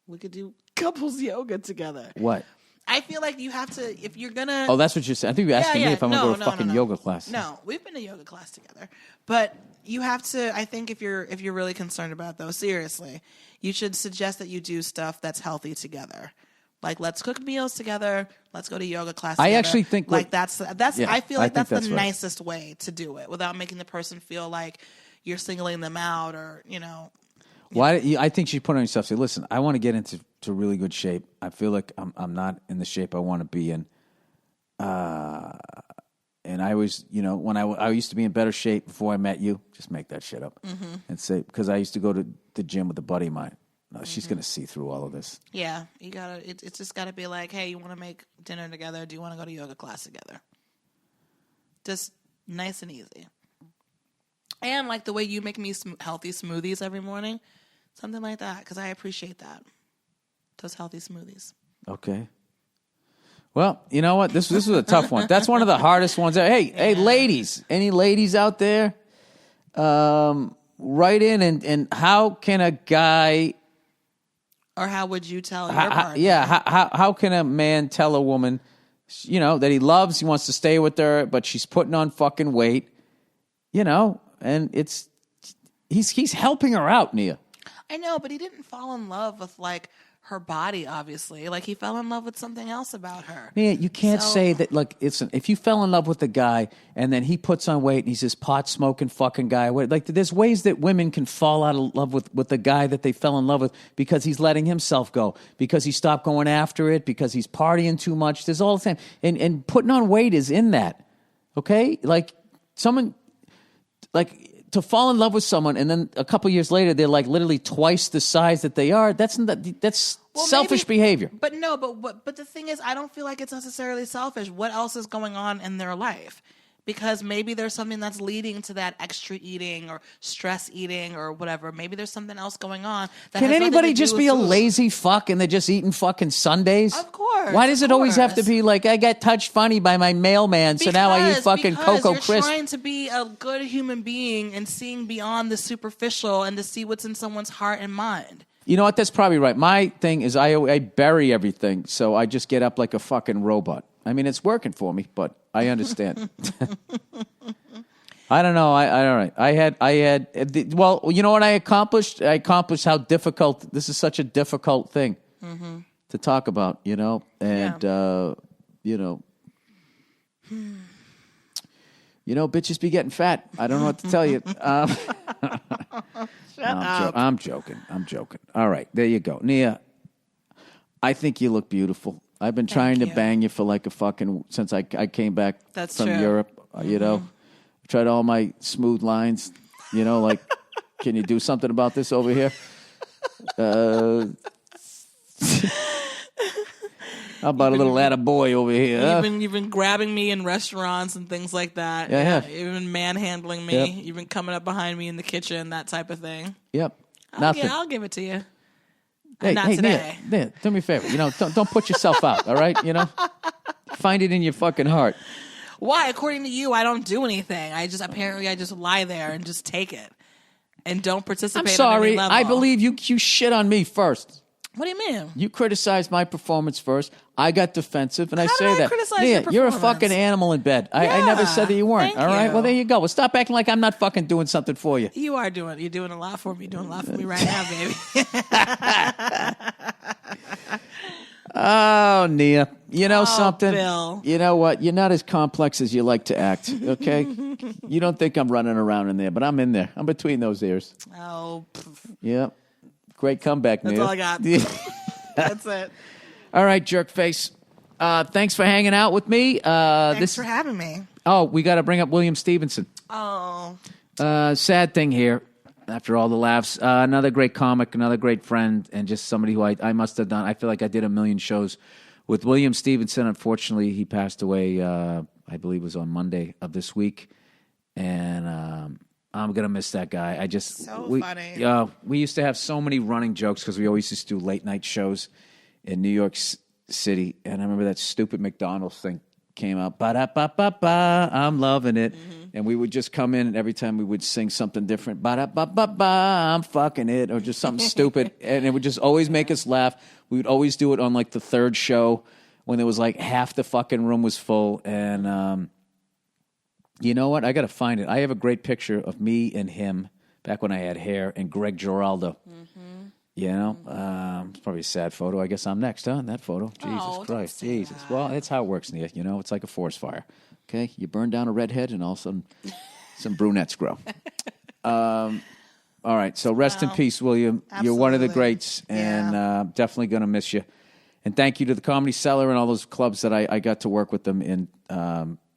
We could do couples yoga together. What? I feel like you have to, if you're going to... Oh, that's what you said. I think you're asking me if I'm going to go to a fucking yoga class. No, we've been to yoga class together. But you have to, I think if you're really concerned about it, though, seriously, you should suggest that you do stuff that's healthy together. Like, let's cook meals together. Let's go to yoga class together. I actually think... Like, that's. Yeah, I feel like that's the right. nicest way to do it without making the person feel like you're singling them out or, Why? I think you should put on yourself. Say, listen, I want to get into really good shape. I feel like I'm not in the shape I want to be in. And I was, when I used to be in better shape before I met you. Just make that shit up and say because I used to go to the gym with a buddy of mine. No, she's gonna see through all of this. Yeah, you gotta. It's just gotta be like, hey, you want to make dinner together? Do you want to go to yoga class together? Just nice and easy. And like the way you make me healthy smoothies every morning, something like that, because I appreciate that. Those healthy smoothies. Okay. Well, you know what? This was a tough one. That's one of the hardest ones. Hey, ladies, any ladies out there? Write in and how can a guy? Or how would you tell your partner? How can a man tell a woman, that he loves, he wants to stay with her, but she's putting on fucking weight, and he's helping her out, Nia. I know, but he didn't fall in love with like her body, obviously. Like he fell in love with something else about her. Yeah, you can't say that. Like, if you fell in love with a guy and then he puts on weight and he's this pot smoking fucking guy. Like, there's ways that women can fall out of love with the guy that they fell in love with because he's letting himself go, because he stopped going after it, because he's partying too much. There's all the time, and putting on weight is in that. Okay, like someone, like. To fall in love with someone and then a couple years later they're like literally twice the size that they are. That's selfish behavior. But no, but the thing is, I don't feel like it's necessarily selfish. What else is going on in their life? Because maybe there's something that's leading to that extra eating or stress eating or whatever. Maybe there's something else going on. Can anybody just be a lazy fuck and they're just eating fucking Sundays? Of course. Why does it always have to be like, I got touched funny by my mailman, so now I eat fucking Cocoa Crisp? You're trying to be a good human being and seeing beyond the superficial and to see what's in someone's heart and mind. You know what? That's probably right. My thing is I bury everything, so I just get up like a fucking robot. I mean, it's working for me, but I understand. I don't know. I had. Well, you know what I accomplished? I accomplished how difficult. This is such a difficult thing to talk about. And bitches be getting fat. I don't know what to tell you. Shut up. I'm joking. All right, there you go, Nia. I think you look beautiful. I've been trying to bang you for like a fucking since I came back from Europe. Tried all my smooth lines. Like, can you do something about this over here? How about a little attaboy over here? You've been grabbing me in restaurants and things like that. Yeah, I have. You've been manhandling me. Yep. You've been coming up behind me in the kitchen, that type of thing. Yep. I'll give it to you. Hey, not today. Nia, do me a favor. Don't put yourself out, all right? Find it in your fucking heart. Why? According to you, I don't do anything. I just lie there and just take it and don't participate. I'm sorry. On any level. I believe you shit on me first. What do you mean? You criticized my performance first. I got defensive, and I How say did I that. criticize Nia, your you're a performance? fucking animal in bed. I never said that you weren't. Thank All right. you. Well, there you go. Well, stop acting like I'm not fucking doing something for you. You're doing a lot for me. You're doing a lot for me right now, baby. Oh, Nia. You know something? Bill. You know what? You're not as complex as you like to act, okay? You don't think I'm running around in there, but I'm in there. I'm between those ears. Oh. Yeah. Great comeback, Nia. That's all I got. That's it. All right, jerk face. Thanks for hanging out with me. Thanks for having me. Oh, we got to bring up William Stephenson. Oh. Sad thing here. After all the laughs, another great comic, another great friend, and just somebody who I must have done. I feel like I did a million shows with William Stephenson. Unfortunately, he passed away, I believe it was on Monday of this week. And I'm going to miss that guy. Funny. We used to have so many running jokes because we always used to do late night shows in New York City. And I remember that stupid McDonald's thing came out. Ba-da-ba-ba-ba, I'm loving it. Mm-hmm. And we would just come in, and every time we would sing something different, ba-da-ba-ba-ba, I'm fucking it, or just something stupid. And it would just always make us laugh. We would always do it on, like, the third show when there was, like, half the fucking room was full. And you know what? I got to find it. I have a great picture of me and him back when I had hair, and Greg Giraldo. Mm-hmm. You know? It's probably a sad photo. I guess I'm next, huh? In that photo. Jesus Christ. Jesus. That. Well, that's how it works, Nia. You know, it's like a forest fire. Okay, you burn down a redhead, and all of a sudden, some brunettes grow. All right, so rest in peace, William. Absolutely. You're one of the greats, and definitely going to miss you. And thank you to the Comedy Cellar and all those clubs that I got to work with them in.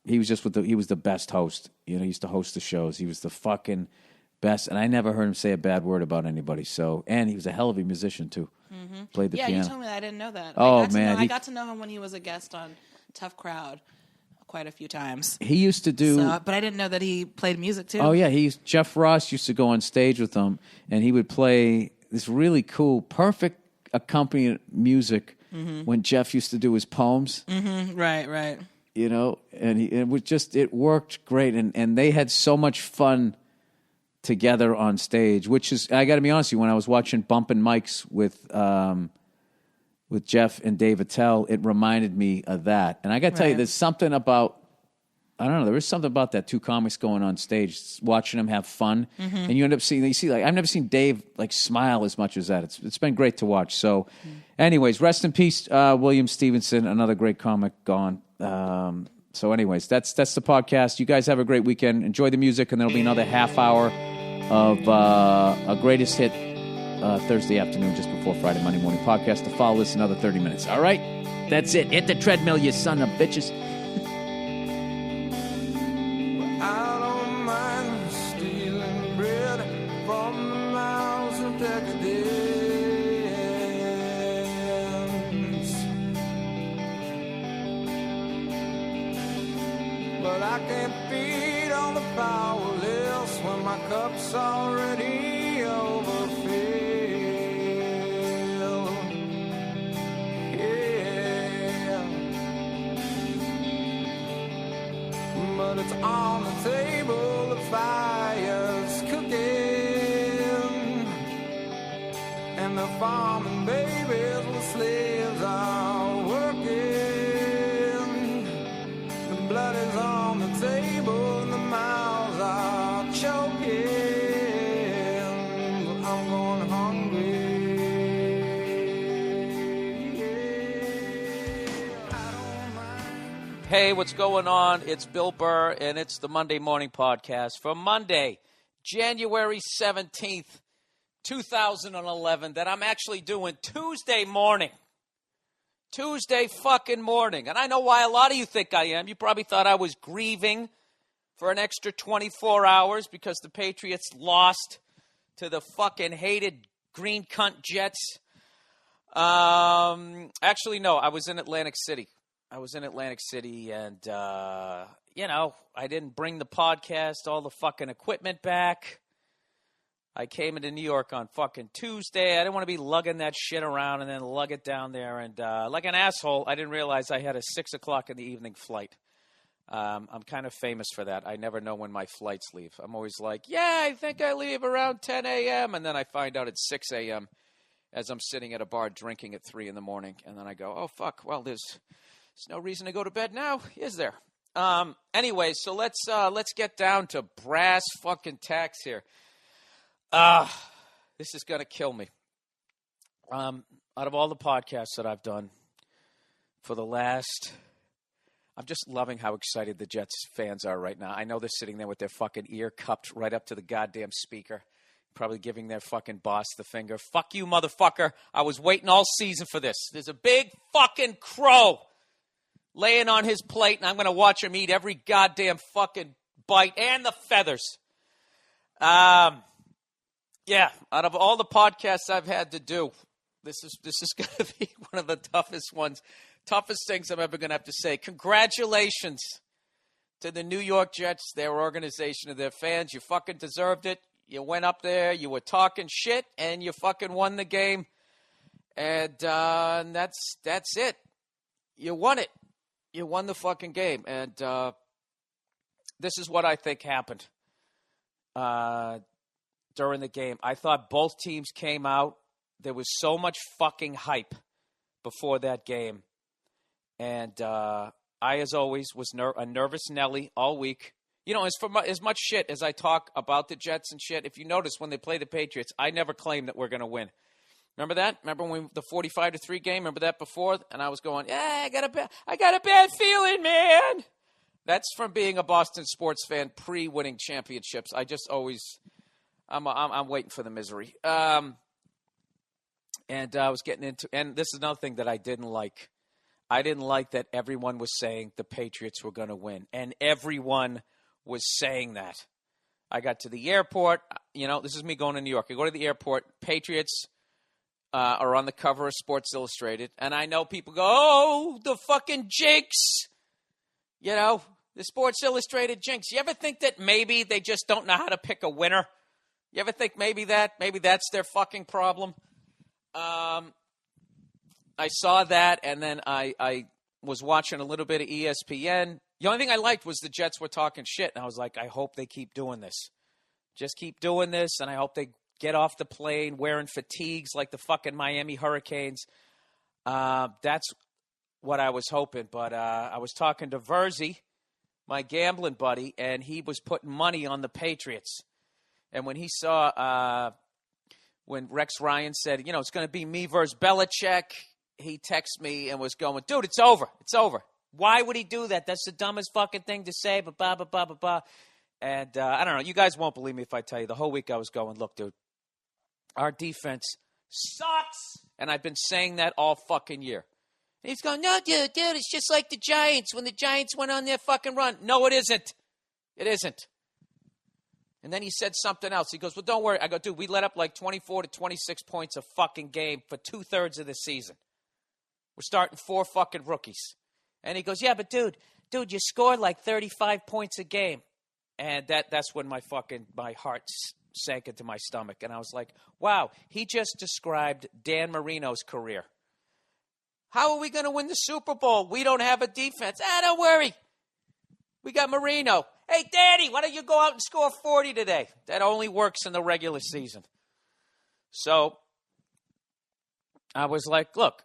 He was just he was the best host. You know, he used to host the shows. He was the fucking best, and I never heard him say a bad word about anybody. So, and he was a hell of a musician too. Mm-hmm. Played the piano. Yeah, you told me that. I didn't know that. Oh man, I got to know him when he was a guest on Tough Crowd quite a few times. He used to do, but I didn't know that he played music too. Oh yeah, Jeff Ross used to go on stage with him, and he would play this really cool, perfect accompaniment music when Jeff used to do his poems. Mm-hmm. Right. You know, and it worked great, and they had so much fun together on stage. Which is, I got to be honest with you, when I was watching Bumpin' Mics with Jeff and Dave Attell, it reminded me of that. And I got to tell you, there's something about, I don't know, there is something about that, two comics going on stage, watching them have fun. Mm-hmm. And you end up seeing, like, I've never seen Dave, like, smile as much as that. It's been great to watch. So, anyways, rest in peace, William Stephenson, another great comic gone. So anyways, that's the podcast. You guys have a great weekend. Enjoy the music, and there'll be another half hour of a greatest hit Thursday afternoon just before Friday, Monday morning podcast to follow this another 30 minutes. All right? That's it. Hit the treadmill, you son of bitches. I don't mind stealing bread from the mouths of decadence, but I can't feed on the powerless when my cup's already overfilled. Yeah, but it's on the table, the fire's cooking, and the farming babies with slaves are working. The blood is on the table and the mouths are choking. But I'm going hungry. I don't mind. Hey, what's going on? It's Bill Burr, and it's the Monday Morning Podcast for Monday, January 17th, 2011, that I'm actually doing Tuesday morning. Tuesday fucking morning. And I know why a lot of you think I am. You probably thought I was grieving for an extra 24 hours because the Patriots lost to the fucking hated green cunt Jets. Actually, no, I was in Atlantic City. And, you know, I didn't bring the podcast, all the fucking equipment back. I came into New York on fucking Tuesday. I didn't want to be lugging that shit around and then lug it down there. And like an asshole, I didn't realize I had a 6 o'clock in the evening flight. I'm kind of famous for that. I never know when my flights leave. I'm always like, yeah, I think I leave around 10 a.m. And then I find out it's 6 a.m. as I'm sitting at a bar drinking at 3 in the morning. And then I go, oh, fuck, well, there's no reason to go to bed now, is there? Anyway, so let's get down to brass fucking tacks here. This is going to kill me. Out of all the podcasts that I've done for the last, I'm just loving how excited the Jets fans are right now. I know they're sitting there with their fucking ear cupped right up to the goddamn speaker Probably giving their fucking boss the finger. Fuck you, motherfucker. I was waiting all season for this. There's a big fucking crow laying on his plate, and I'm going to watch him eat every goddamn fucking bite and the feathers. Yeah, out of all the podcasts I've had to do, this is going to be one of the toughest ones, toughest things I'm ever going to have to say. Congratulations to the New York Jets, their organization, and their fans. You fucking deserved it. You went up there, you were talking shit, and you fucking won the game. And that's it. You won it. You won the fucking game. And this is what I think happened during the game. I thought both teams came out. There was so much fucking hype before that game. And I, as always, was a nervous Nelly all week. You know, as much shit as I talk about the Jets and shit, if you notice when they play the Patriots, I never claim that we're going to win. Remember that? Remember when the 45-3 game? Remember that before? And I was going, I got a bad feeling, man. That's from being a Boston sports fan pre-winning championships. I just always, I'm waiting for the misery. And I was getting into, and this is another thing that I didn't like. I didn't like that everyone was saying the Patriots were going to win, and everyone was saying that. I got to the airport. You know, this is me going to New York. I go to the airport. Patriots are on the cover of Sports Illustrated. And I know people go, oh, the fucking jinx. You know, the Sports Illustrated jinx. You ever think that maybe they just don't know how to pick a winner? You ever think maybe that's their fucking problem? I saw that, and then I was watching a little bit of ESPN. The only thing I liked was the Jets were talking shit, and I was like, I hope they keep doing this. Just keep doing this, and I hope they get off the plane wearing fatigues like the fucking Miami Hurricanes. That's what I was hoping. But I was talking to Verzi, my gambling buddy, and he was putting money on the Patriots. And when he saw when Rex Ryan said, you know, it's going to be me versus Belichick, he texted me and was going, dude, it's over. It's over. Why would he do that? That's the dumbest fucking thing to say, but blah, blah, blah, blah, blah. And I don't know. You guys won't believe me if I tell you. The whole week I was going, look, dude, our defense sucks. And I've been saying that all fucking year. And he's going, no, dude, it's just like the Giants when the Giants went on their fucking run. No, it isn't. It isn't. And then he said something else. He goes, well, don't worry. I go, dude, we let up like 24 to 26 points a fucking game for 2/3 of the season. We're starting 4 fucking rookies. And he goes, yeah, but dude, you scored like 35 points a game. And that's when my heart sank into my stomach. And I was like, wow, he just described Dan Marino's career. How are we going to win the Super Bowl? We don't have a defense. Don't worry. We got Marino. Hey, Daddy, why don't you go out and score 40 today? That only works in the regular season. So I was like, look,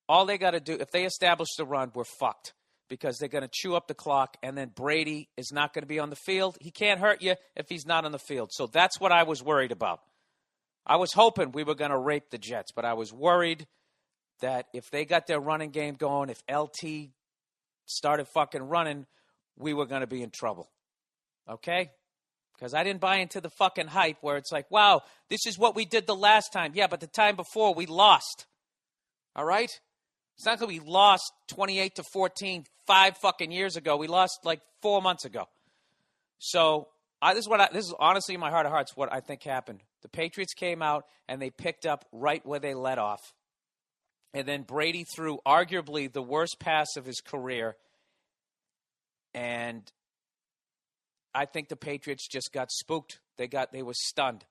all they got to do, if they establish the run, we're fucked. Because they're going to chew up the clock, and then Brady is not going to be on the field. He can't hurt you if he's not on the field. So that's what I was worried about. I was hoping we were going to rape the Jets, but I was worried that if they got their running game going, if LT started fucking running, we were going to be in trouble. Okay? Because I didn't buy into the fucking hype where it's like, wow, this is what we did the last time. Yeah, but the time before, we lost. All right? It's not that we lost 28-14 5 fucking years ago. We lost like 4 months ago. So this is honestly in my heart of hearts what I think happened. The Patriots came out and they picked up right where they let off. And then Brady threw arguably the worst pass of his career. And I think the Patriots just got spooked. They were stunned.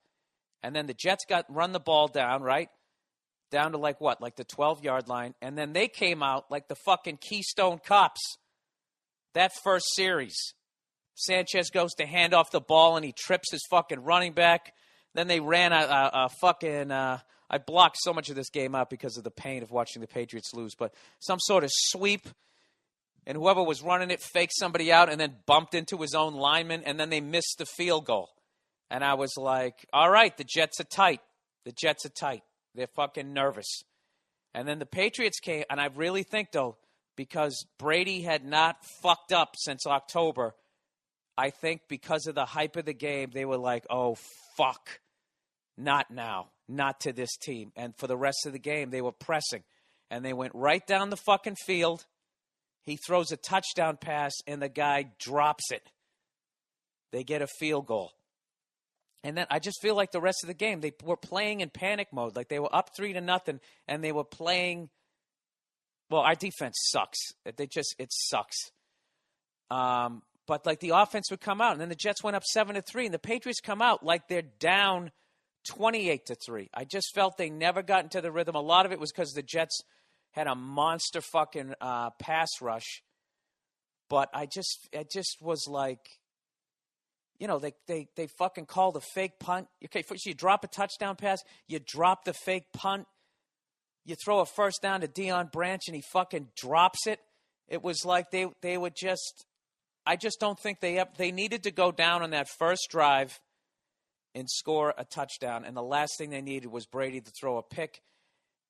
And then the Jets run the ball down, right? Down to like what? Like the 12-yard line. And then they came out like the fucking Keystone Cops. That first series. Sanchez goes to hand off the ball and he trips his fucking running back. Then they ran a fucking... I blocked so much of this game out because of the pain of watching the Patriots lose. But some sort of sweep. And whoever was running it faked somebody out and then bumped into his own lineman. And then they missed the field goal. And I was like, all right, the Jets are tight. The Jets are tight. They're fucking nervous. And then the Patriots came, and I really think, though, because Brady had not fucked up since October, I think because of the hype of the game, they were like, oh, fuck, not now, not to this team. And for the rest of the game, they were pressing. And they went right down the fucking field. He throws a touchdown pass, and the guy drops it. They get a field goal. And then I just feel like the rest of the game, they were playing in panic mode. Like they were up 3-0, and they were playing. Well, our defense sucks. It sucks. But like the offense would come out, and then the Jets went up 7-3, and the Patriots come out like they're down 28-3. I just felt they never got into the rhythm. A lot of it was because the Jets had a monster fucking pass rush. But it just was like, you know, they fucking called a fake punt. Okay, first you drop a touchdown pass, you drop the fake punt, you throw a first down to Deion Branch, and he fucking drops it. It was like they would just. I just don't think they needed to go down on that first drive and score a touchdown. And the last thing they needed was Brady to throw a pick.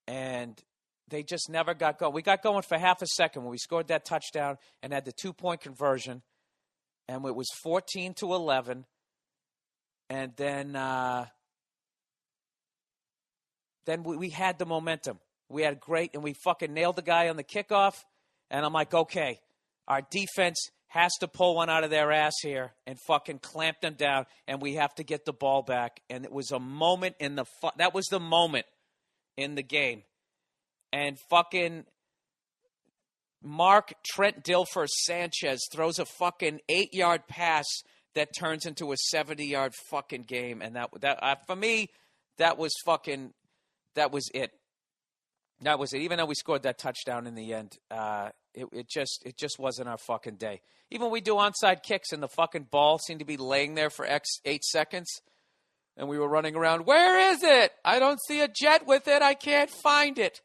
And they just never got going. We got going for half a second when we scored that touchdown and had the 2-point conversion. And it was 14-11. And then we had the momentum. We had great, and we fucking nailed the guy on the kickoff. And I'm like, okay, our defense has to pull one out of their ass here and fucking clamp them down, and we have to get the ball back. And it was a moment that was the moment in the game. And fucking Mark Trent Dilfer Sanchez throws a fucking 8-yard pass that turns into a 70-yard fucking game. And that for me, that was it. That was it. Even though we scored that touchdown in the end, it just wasn't our fucking day. Even when we do onside kicks and the fucking ball seemed to be laying there for 8 seconds, and we were running around, where is it? I don't see a Jet with it. I can't find it.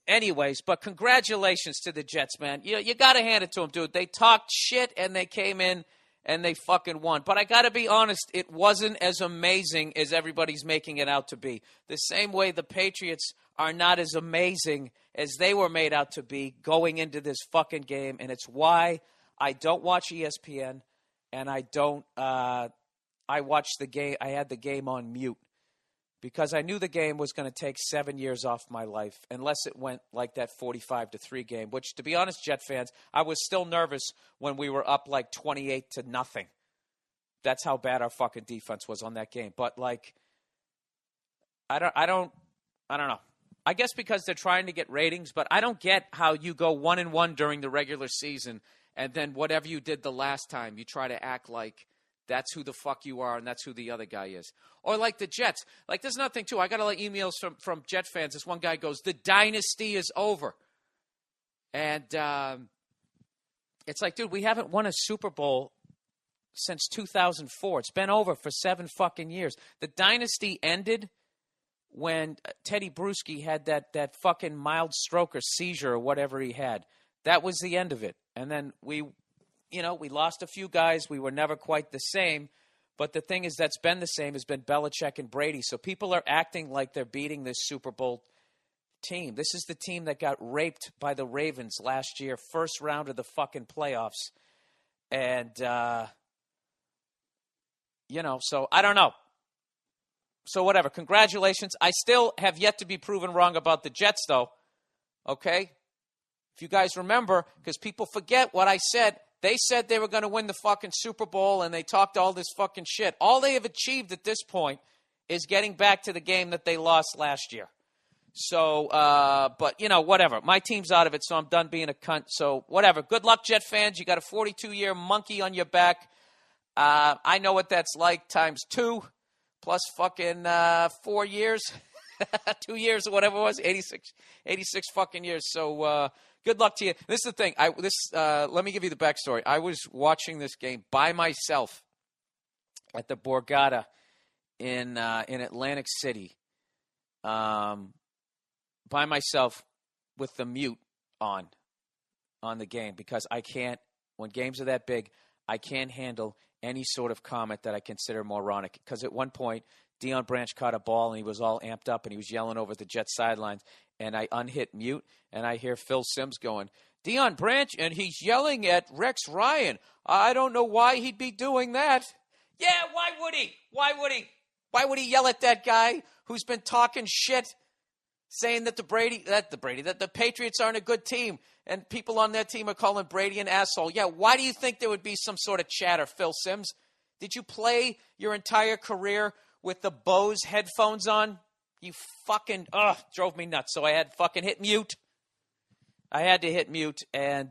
Anyways, but congratulations to the Jets, man. You got to hand it to them, dude. They talked shit, and they came in, and they fucking won. But I got to be honest, it wasn't as amazing as everybody's making it out to be. The same way the Patriots are not as amazing as they were made out to be going into this fucking game. And it's why I don't watch ESPN, and I watched the game. I had the game on mute because I knew the game was going to take 7 years off my life unless it went like that 45-3 game, which, to be honest, Jet fans, I was still nervous when we were up like 28-0. That's how bad our fucking defense was on that game. But like, I don't know. I guess because they're trying to get ratings, but I don't get how you go 1-1 during the regular season, and then whatever you did the last time, you try to act like that's who the fuck you are and that's who the other guy is. Or like the Jets. Like, there's nothing too. I got a lot of emails from Jet fans. This one guy goes, the dynasty is over. And it's like, dude, we haven't won a Super Bowl since 2004. It's been over for 7 fucking years. The dynasty ended when Teddy Bruschi had that fucking mild stroke or seizure or whatever he had. That was the end of it. And then we lost a few guys. We were never quite the same. But the thing is that's been the same has been Belichick and Brady. So people are acting like they're beating this Super Bowl team. This is the team that got raped by the Ravens last year, first round of the fucking playoffs. And, so I don't know. So whatever. Congratulations. I still have yet to be proven wrong about the Jets, though. Okay? If you guys remember, because people forget what I said, they said they were going to win the fucking Super Bowl, and they talked all this fucking shit. All they have achieved at this point is getting back to the game that they lost last year. So, but, whatever. My team's out of it, so I'm done being a cunt. So, whatever. Good luck, Jet fans. You got a 42-year monkey on your back. I know what that's like times 2. Plus fucking 4 years, 2 years or whatever it was, 86 fucking years. So good luck to you. This is the thing. Let me give you the backstory. I was watching this game by myself at the Borgata in Atlantic City, by myself with the mute on the game because I can't. When games are that big, I can't handle any sort of comment that I consider moronic. Because at one point, Deion Branch caught a ball, and he was all amped up, and he was yelling over the Jets sidelines. And I unhit mute, and I hear Phil Simms going, Deion Branch, and he's yelling at Rex Ryan. I don't know why he'd be doing that. Yeah, why would he? Why would he? Why would he yell at that guy who's been talking shit, saying that the Patriots aren't a good team, and people on their team are calling Brady an asshole? Yeah, why do you think there would be some sort of chatter, Phil Simms? Did you play your entire career with the Bose headphones on? You fucking, drove me nuts. So I had to fucking hit mute. I had to hit mute, and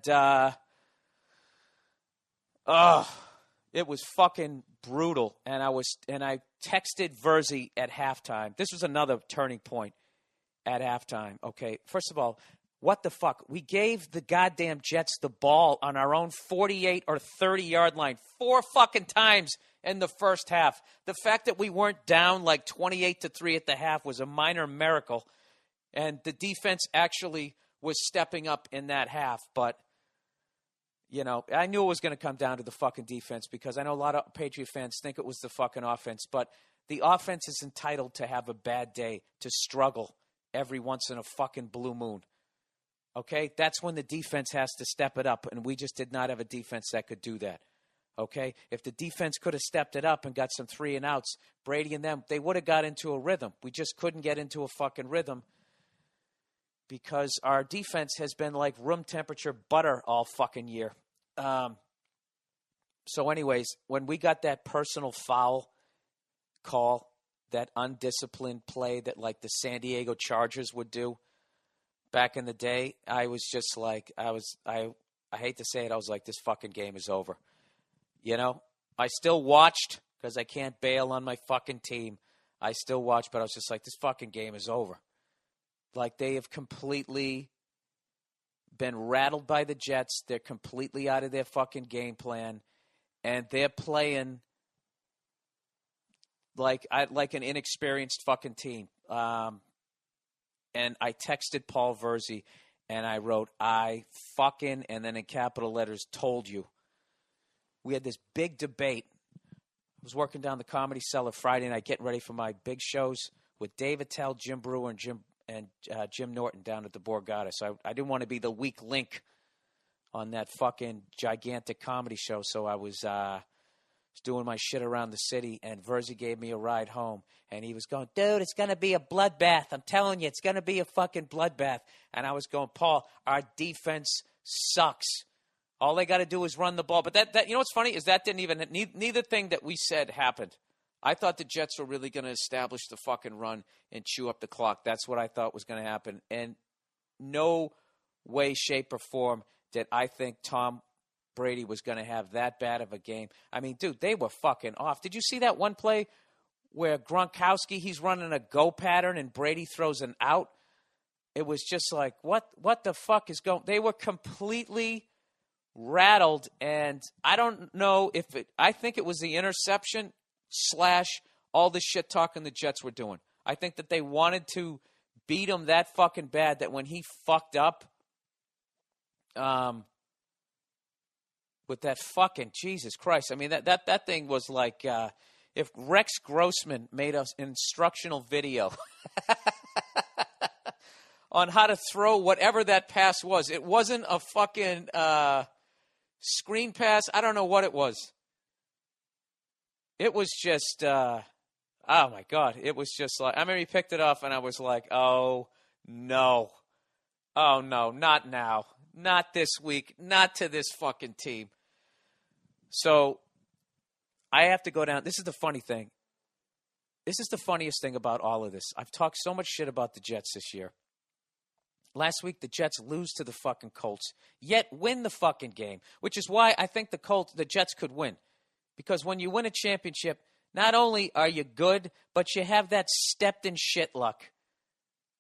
it was fucking brutal. And I texted Verzi at halftime. This was another turning point at halftime. Okay, first of all, what the fuck? We gave the goddamn Jets the ball on our own 48 or 30-yard line 4 fucking times in the first half. The fact that we weren't down like 28-3 at the half was a minor miracle, and the defense actually was stepping up in that half. But, you know, I knew it was going to come down to the fucking defense because I know a lot of Patriot fans think it was the fucking offense. But the offense is entitled to have a bad day, to struggle every once in a fucking blue moon. Okay? That's when the defense has to step it up, and we just did not have a defense that could do that. Okay? If the defense could have stepped it up and got some 3-and-outs, Brady and them, they would have got into a rhythm. We just couldn't get into a fucking rhythm because our defense has been like room temperature butter all fucking year. So anyways, when we got that personal foul call, that undisciplined play that like the San Diego Chargers would do back in the day, I was just like, I hate to say it, I was like, this fucking game is over. You know, I still watched because I can't bail on my fucking team. I still watched, but I was just like, this fucking game is over. Like, they have completely been rattled by the Jets. They're completely out of their fucking game plan. And they're playing like an inexperienced fucking team. And I texted Paul Verzi, and I wrote, I fucking, and then in capital letters, told you. We had this big debate. I was working down the Comedy Cellar Friday night, getting ready for my big shows with Dave Attell, Jim Brewer, and Jim Norton down at the Borgata. So I didn't want to be the weak link on that fucking gigantic comedy show. So I was doing my shit around the city, and Verzi gave me a ride home. And he was going, dude, it's going to be a bloodbath. I'm telling you, it's going to be a fucking bloodbath. And I was going, Paul, our defense sucks. All they got to do is run the ball. But that you know what's funny is that didn't even neither thing that we said happened. I thought the Jets were really going to establish the fucking run and chew up the clock. That's what I thought was going to happen. And no way, shape, or form did I think Tom Brady was going to have that bad of a game. I mean, dude, they were fucking off. Did you see that one play where Gronkowski, he's running a go pattern and Brady throws an out? It was just like, what the fuck is going? They were completely rattled, and I don't know if I think it was the interception / all the shit talking the Jets were doing. I think that they wanted to beat him that fucking bad that when he fucked up with that fucking Jesus Christ. I mean, that thing was like if Rex Grossman made an instructional video on how to throw whatever that pass was. It wasn't a fucking screen pass. I don't know what it was. It was just, oh my God. It was just like, I remember he picked it up and I was like, oh no, not now. Not this week. Not to this fucking team. So I have to go down. This is the funny thing. This is the funniest thing about all of this. I've talked so much shit about the Jets this year. Last week, the Jets lose to the fucking Colts, yet win the fucking game, which is why I think the Jets could win. Because when you win a championship, not only are you good, but you have that stepped-in shit luck.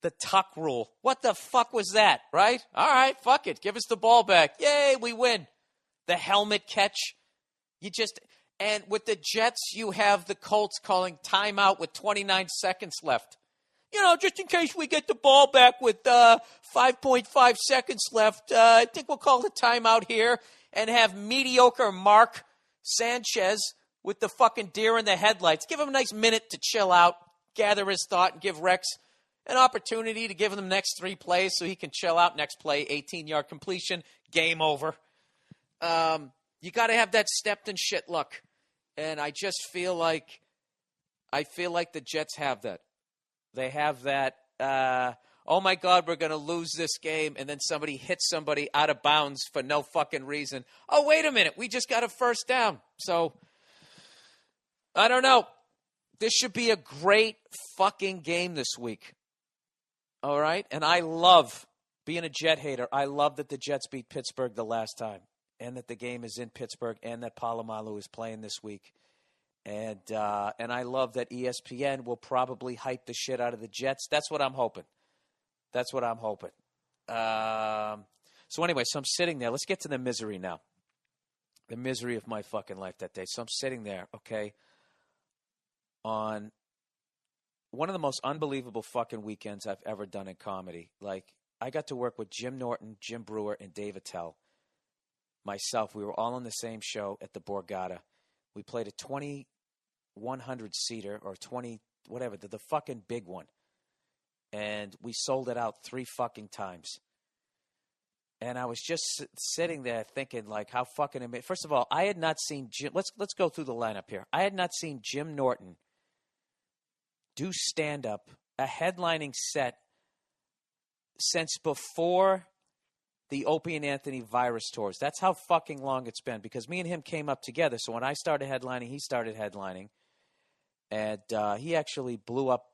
The tuck rule. What the fuck was that, right? All right, fuck it. Give us the ball back. Yay, we win. The helmet catch. And with the Jets, you have the Colts calling timeout with 29 seconds left. You know, just in case we get the ball back with 5.5 seconds left, I think we'll call the timeout here and have mediocre Mark Sanchez with the fucking deer in the headlights. Give him a nice minute to chill out, gather his thought, and give Rex an opportunity to give him the next 3 plays so he can chill out. Next play, 18-yard completion, game over. You got to have that stepped and shit luck. And I just feel like the Jets have that. They have that, oh, my God, we're going to lose this game, and then somebody hits somebody out of bounds for no fucking reason. Oh, wait a minute, we just got a first down. So, I don't know. This should be a great fucking game this week. All right? And I love, being a Jet hater, I love that the Jets beat Pittsburgh the last time, and that the game is in Pittsburgh, and that Palomalu is playing this week. And I love that ESPN will probably hype the shit out of the Jets. That's what I'm hoping. So anyway, so I'm sitting there. Let's get to the misery now. The misery of my fucking life that day. So I'm sitting there, okay, on one of the most unbelievable fucking weekends I've ever done in comedy. Like, I got to work with Jim Norton, Jim Brewer, and Dave Attell. Myself, we were all on the same show at the Borgata. We played a 2,100-seater or 20, whatever, the fucking big one. And we sold it out 3 fucking times. And I was just sitting there thinking, like, how fucking amazing. First of all, I had not seen Jim. Let's go through the lineup here. I had not seen Jim Norton do stand-up, a headlining set, since before the Opie and Anthony virus tours. That's how fucking long it's been, because me and him came up together. So when I started headlining, he started headlining. And he actually blew up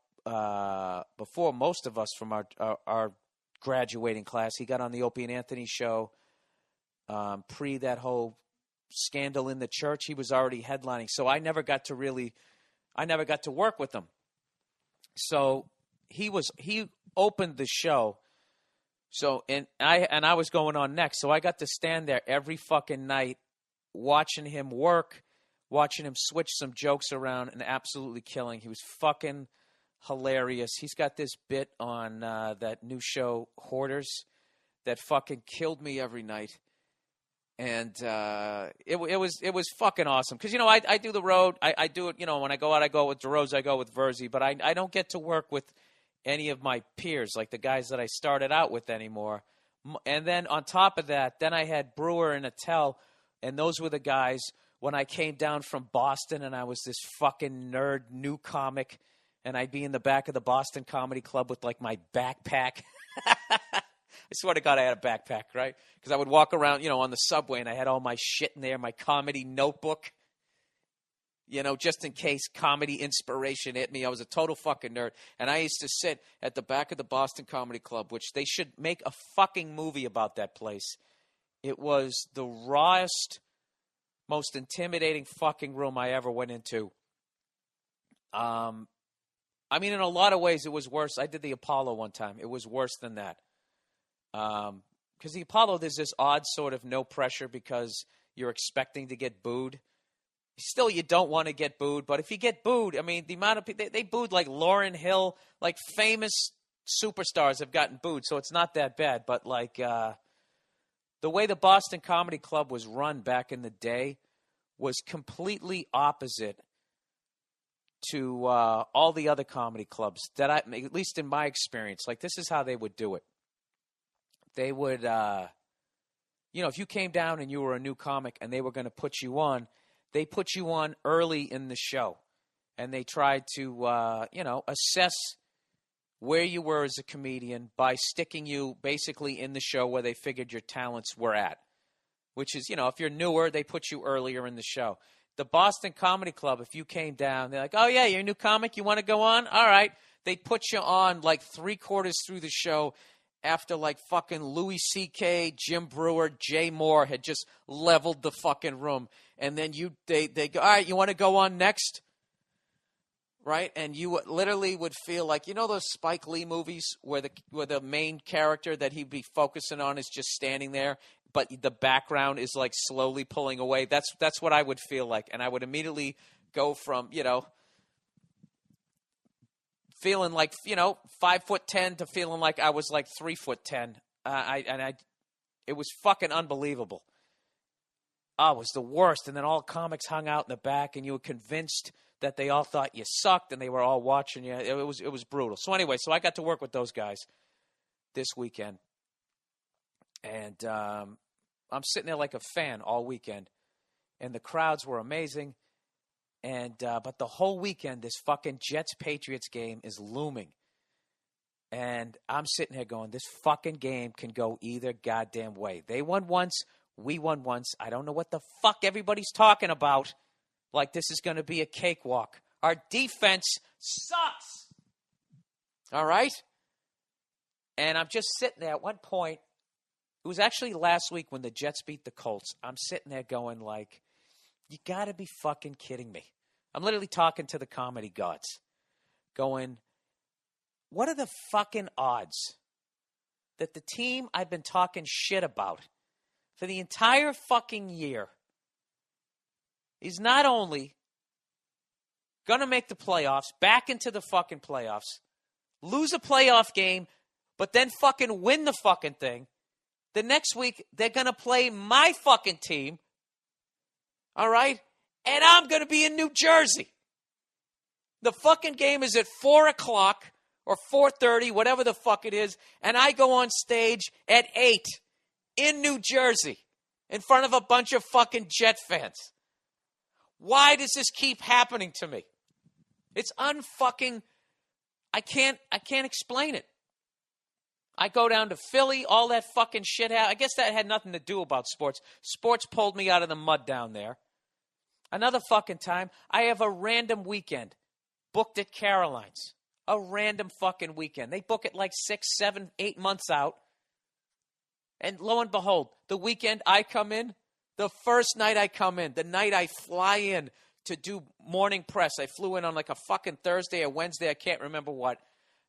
before most of us from our graduating class. He got on the Opie and Anthony show pre that whole scandal in the church. He was already headlining. So I never got to work with him. So he opened the show. So and I was going on next. So I got to stand there every fucking night watching him work, watching him switch some jokes around, and absolutely killing. He was fucking hilarious. He's got this bit on that new show, Hoarders, that fucking killed me every night. And it was fucking awesome. Because, I do the road. I do it, when I go out, I go with DeRose, I go with Verzi. But I don't get to work with any of my peers, like the guys that I started out with anymore. And then on top of that, then I had Brewer and Attell. And those were the guys when I came down from Boston and I was this fucking nerd new comic. And I'd be in the back of the Boston Comedy Club with, like, my backpack. I swear to God I had a backpack, right? Because I would walk around, on the subway, and I had all my shit in there, my comedy notebook, just in case comedy inspiration hit me. I was a total fucking nerd. And I used to sit at the back of the Boston Comedy Club, which they should make a fucking movie about that place. It was the rawest, most intimidating fucking room I ever went into. In a lot of ways, it was worse. I did the Apollo one time. It was worse than that. Because the Apollo, there's this odd sort of no pressure because you're expecting to get booed. Still, you don't want to get booed. But if you get booed, the amount of people, they booed like Lauryn Hill, like famous superstars have gotten booed. So it's not that bad. But like the way the Boston Comedy Club was run back in the day was completely opposite to all the other comedy clubs that at least in my experience, like this is how they would do it. They would, if you came down and you were a new comic and they were going to put you on, they put you on early in the show. And they tried to, assess where you were as a comedian by sticking you basically in the show where they figured your talents were at. Which is, if you're newer, they put you earlier in the show. The Boston Comedy Club, if you came down, they're like, oh, yeah, you're a new comic? You want to go on? All right. They'd put you on like 3/4 through the show after like fucking Louis C.K., Jim Brewer, Jay Moore had just leveled the fucking room. And then they go, all right, you want to go on next? Right? And you literally would feel like, those Spike Lee movies where the main character that he'd be focusing on is just standing there, but the background is like slowly pulling away. That's what I would feel like. And I would immediately go from, feeling like, 5'10" to feeling like I was like 3'10". It was fucking unbelievable. Oh, it was the worst. And then all comics hung out in the back and you were convinced that they all thought you sucked and they were all watching you. It was brutal. So anyway, so I got to work with those guys this weekend. And I'm sitting there like a fan all weekend. And the crowds were amazing. And but the whole weekend, this fucking Jets-Patriots game is looming. And I'm sitting here going, this fucking game can go either goddamn way. They won once. We won once. I don't know what the fuck everybody's talking about. Like this is going to be a cakewalk. Our defense sucks. All right? And I'm just sitting there at one point. It was actually last week when the Jets beat the Colts. I'm sitting there going like, you got to be fucking kidding me. I'm literally talking to the comedy gods. Going, what are the fucking odds that the team I've been talking shit about for the entire fucking year is not only going to make the playoffs, back into the fucking playoffs, lose a playoff game, but then fucking win the fucking thing. The next week, they're going to play my fucking team, all right? And I'm going to be in New Jersey. The fucking game is at 4 o'clock or 4:30, whatever the fuck it is, and I go on stage at 8 in New Jersey in front of a bunch of fucking Jet fans. Why does this keep happening to me? It's unfucking, I can't explain it. I go down to Philly, all that fucking shit happened. I guess that had nothing to do about sports. Sports pulled me out of the mud down there. Another fucking time, I have a random weekend booked at Caroline's. A random fucking weekend. They book it like 6, 7, 8 months out. And lo and behold, the weekend I come in, the first night I come in, the night I fly in to do morning press. I flew in on like a fucking Thursday or Wednesday, I can't remember what.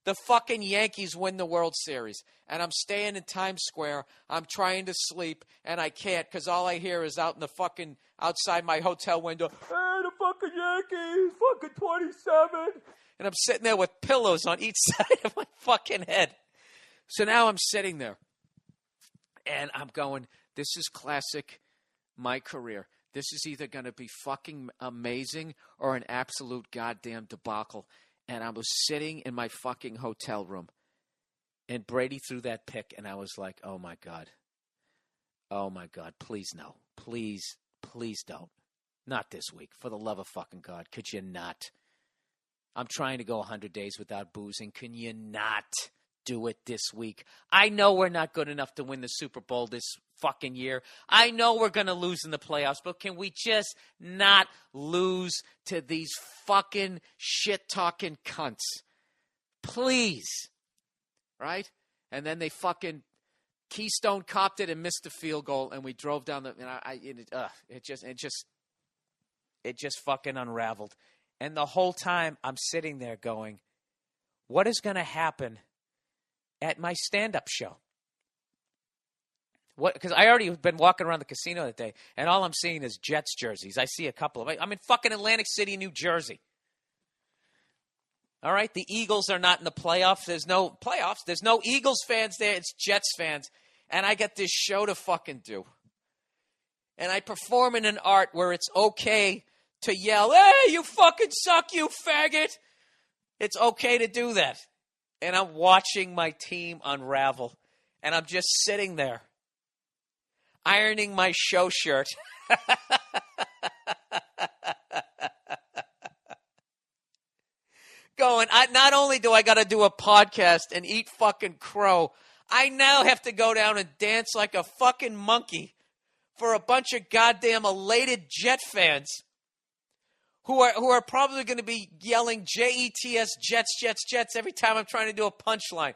The fucking Yankees win the World Series. And I'm staying in Times Square. I'm trying to sleep, and I can't because all I hear is out in the fucking, outside my hotel window, hey, the fucking Yankees, fucking 27. And I'm sitting there with pillows on each side of my fucking head. So now I'm sitting there. And I'm going, this is classic my career. This is either going to be fucking amazing or an absolute goddamn debacle. And I was sitting in my fucking hotel room. And Brady threw that pick. And I was like, oh, my God. Oh, my God. Please no. Please, please don't. Not this week. For the love of fucking God. Could you not? I'm trying to go 100 days without boozing. Can you not do it this week? I know we're not good enough to win the Super Bowl this fucking year. I know we're going to lose in the playoffs, but can we just not lose to these fucking shit-talking cunts? Please. Right? And then they fucking Keystone copped it and missed the field goal, and we drove down the it just fucking unraveled. And the whole time I'm sitting there going, what is going to happen at my stand-up show? Because I already been walking around the casino that day, and all I'm seeing is Jets jerseys. I see a couple of. I'm in fucking Atlantic City, New Jersey. All right, the Eagles are not in the playoffs. There's no playoffs. There's no Eagles fans there. It's Jets fans, and I got this show to fucking do. And I perform in an art where it's okay to yell, hey, you fucking suck, you faggot. It's okay to do that. And I'm watching my team unravel. And I'm just sitting there, ironing my show shirt. Going, not only do I got to do a podcast and eat fucking crow, I now have to go down and dance like a fucking monkey for a bunch of goddamn elated Jet fans who are probably going to be yelling Jets, Jets, Jets, Jets every time I'm trying to do a punchline.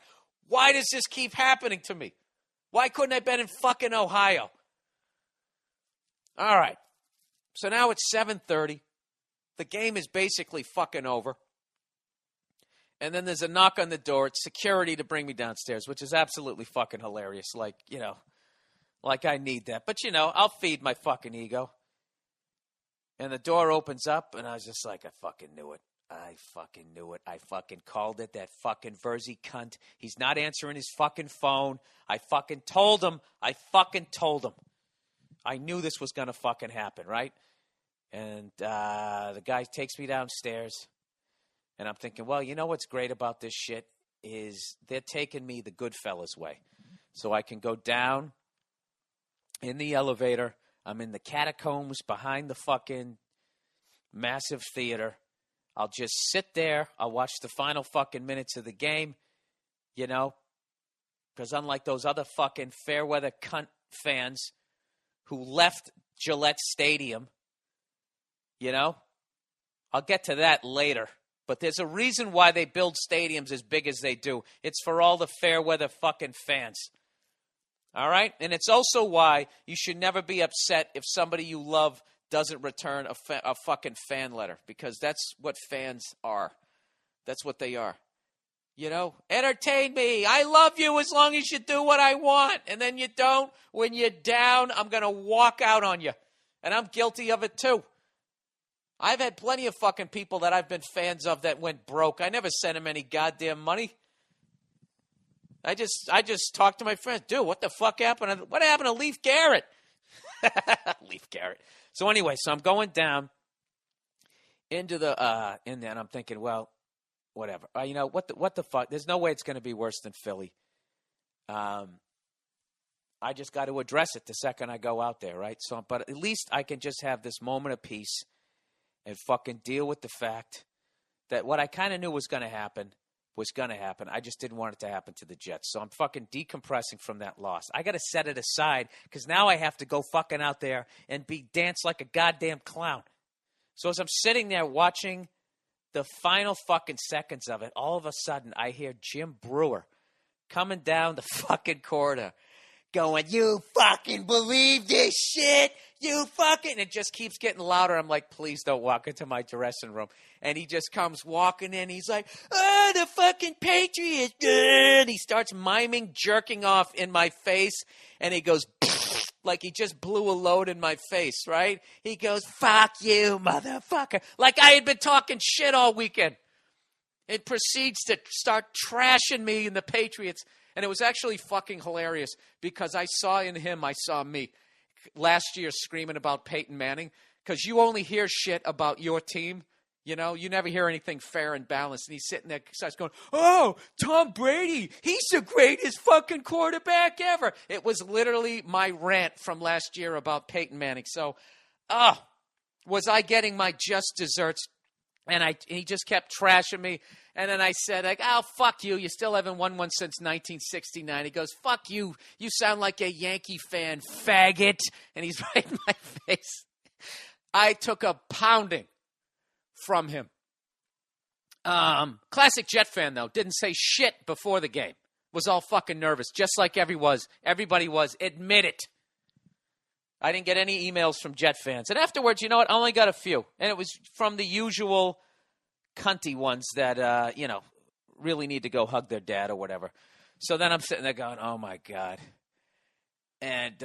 Why does this keep happening to me? Why couldn't I have been in fucking Ohio? All right. So now it's 7:30. The game is basically fucking over. And then there's a knock on the door. It's security to bring me downstairs, which is absolutely fucking hilarious. Like, like I need that. But, I'll feed my fucking ego. And the door opens up, and I was just like, I fucking knew it. I fucking called it. That fucking Verzi cunt. He's not answering his fucking phone. I fucking told him. I knew this was going to fucking happen, right? And the guy takes me downstairs, and I'm thinking, well, you know what's great about this shit is they're taking me the Goodfellas way. So I can go down in the elevator. I'm in the catacombs behind the fucking massive theater. I'll just sit there. I'll watch the final fucking minutes of the game, you know, because unlike those other fucking fair weather cunt fans who left Gillette Stadium, you know, I'll get to that later. But there's a reason why they build stadiums as big as they do. It's for all the fair weather fucking fans. All right? And it's also why you should never be upset if somebody you love doesn't return a fucking fan letter, because that's what fans are. That's what they are. You know, entertain me. I love you as long as you do what I want. And then you don't. When you're down, I'm going to walk out on you. And I'm guilty of it too. I've had plenty of fucking people that I've been fans of that went broke. I never sent them any goddamn money. I just talked to my friends. Dude, what the fuck happened? What happened to Leif Garrett? Leif Garrett. So anyway, I'm going down into the in there, and I'm thinking, well, whatever. You know, what the fuck? There's no way it's going to be worse than Philly. I just got to address it the second I go out there, right? So, but at least I can just have this moment of peace and fucking deal with the fact that what I kind of knew was going to happen was going to happen. I just didn't want it to happen to the Jets. So I'm fucking decompressing from that loss. I got to set it aside because now I have to go fucking out there and dance like a goddamn clown. So as I'm sitting there watching the final fucking seconds of it, all of a sudden I hear Jim Brewer coming down the fucking corridor going, "You fucking believe this shit? You fucking..." It just keeps getting louder. I'm like, please don't walk into my dressing room. And he just comes walking in. He's like, "Oh, the fucking Patriots." And he starts miming, jerking off in my face. And he goes, like he just blew a load in my face, right? He goes, "Fuck you, motherfucker." Like I had been talking shit all weekend. It proceeds to start trashing me and the Patriots. And it was actually fucking hilarious because I saw me last year screaming about Peyton Manning, because you only hear shit about your team. You know, you never hear anything fair and balanced. And he's sitting there, starts going, "Oh, Tom Brady, he's the greatest fucking quarterback ever." It was literally my rant from last year about Peyton Manning. So, was I getting my just desserts? And he just kept trashing me. And then I said, like, "Oh, fuck you. You still haven't won one since 1969. He goes, "Fuck you. You sound like a Yankee fan, faggot." And he's right in my face. I took a pounding from him. Classic Jet fan, though. Didn't say shit before the game. Was all fucking nervous, just like everybody was. Admit it. I didn't get any emails from Jet fans. And afterwards, you know what? I only got a few. And it was from the usual cunty ones that, really need to go hug their dad or whatever. So then I'm sitting there going, oh, my God. And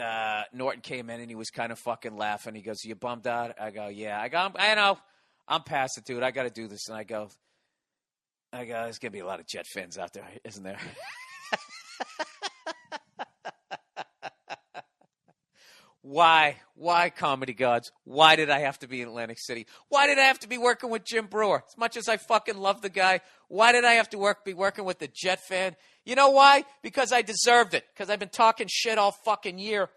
Norton came in and he was kind of fucking laughing. He goes, "You bummed out?" I go, "Yeah." I know. I'm past it, dude. I got to do this. And I go, there's going to be a lot of Jet fans out there, isn't there? Why, comedy gods? Why did I have to be in Atlantic City? Why did I have to be working with Jim Brewer? As much as I fucking love the guy, why did I have to be working with the Jet fan? You know why? Because I deserved it. Because I've been talking shit all fucking year.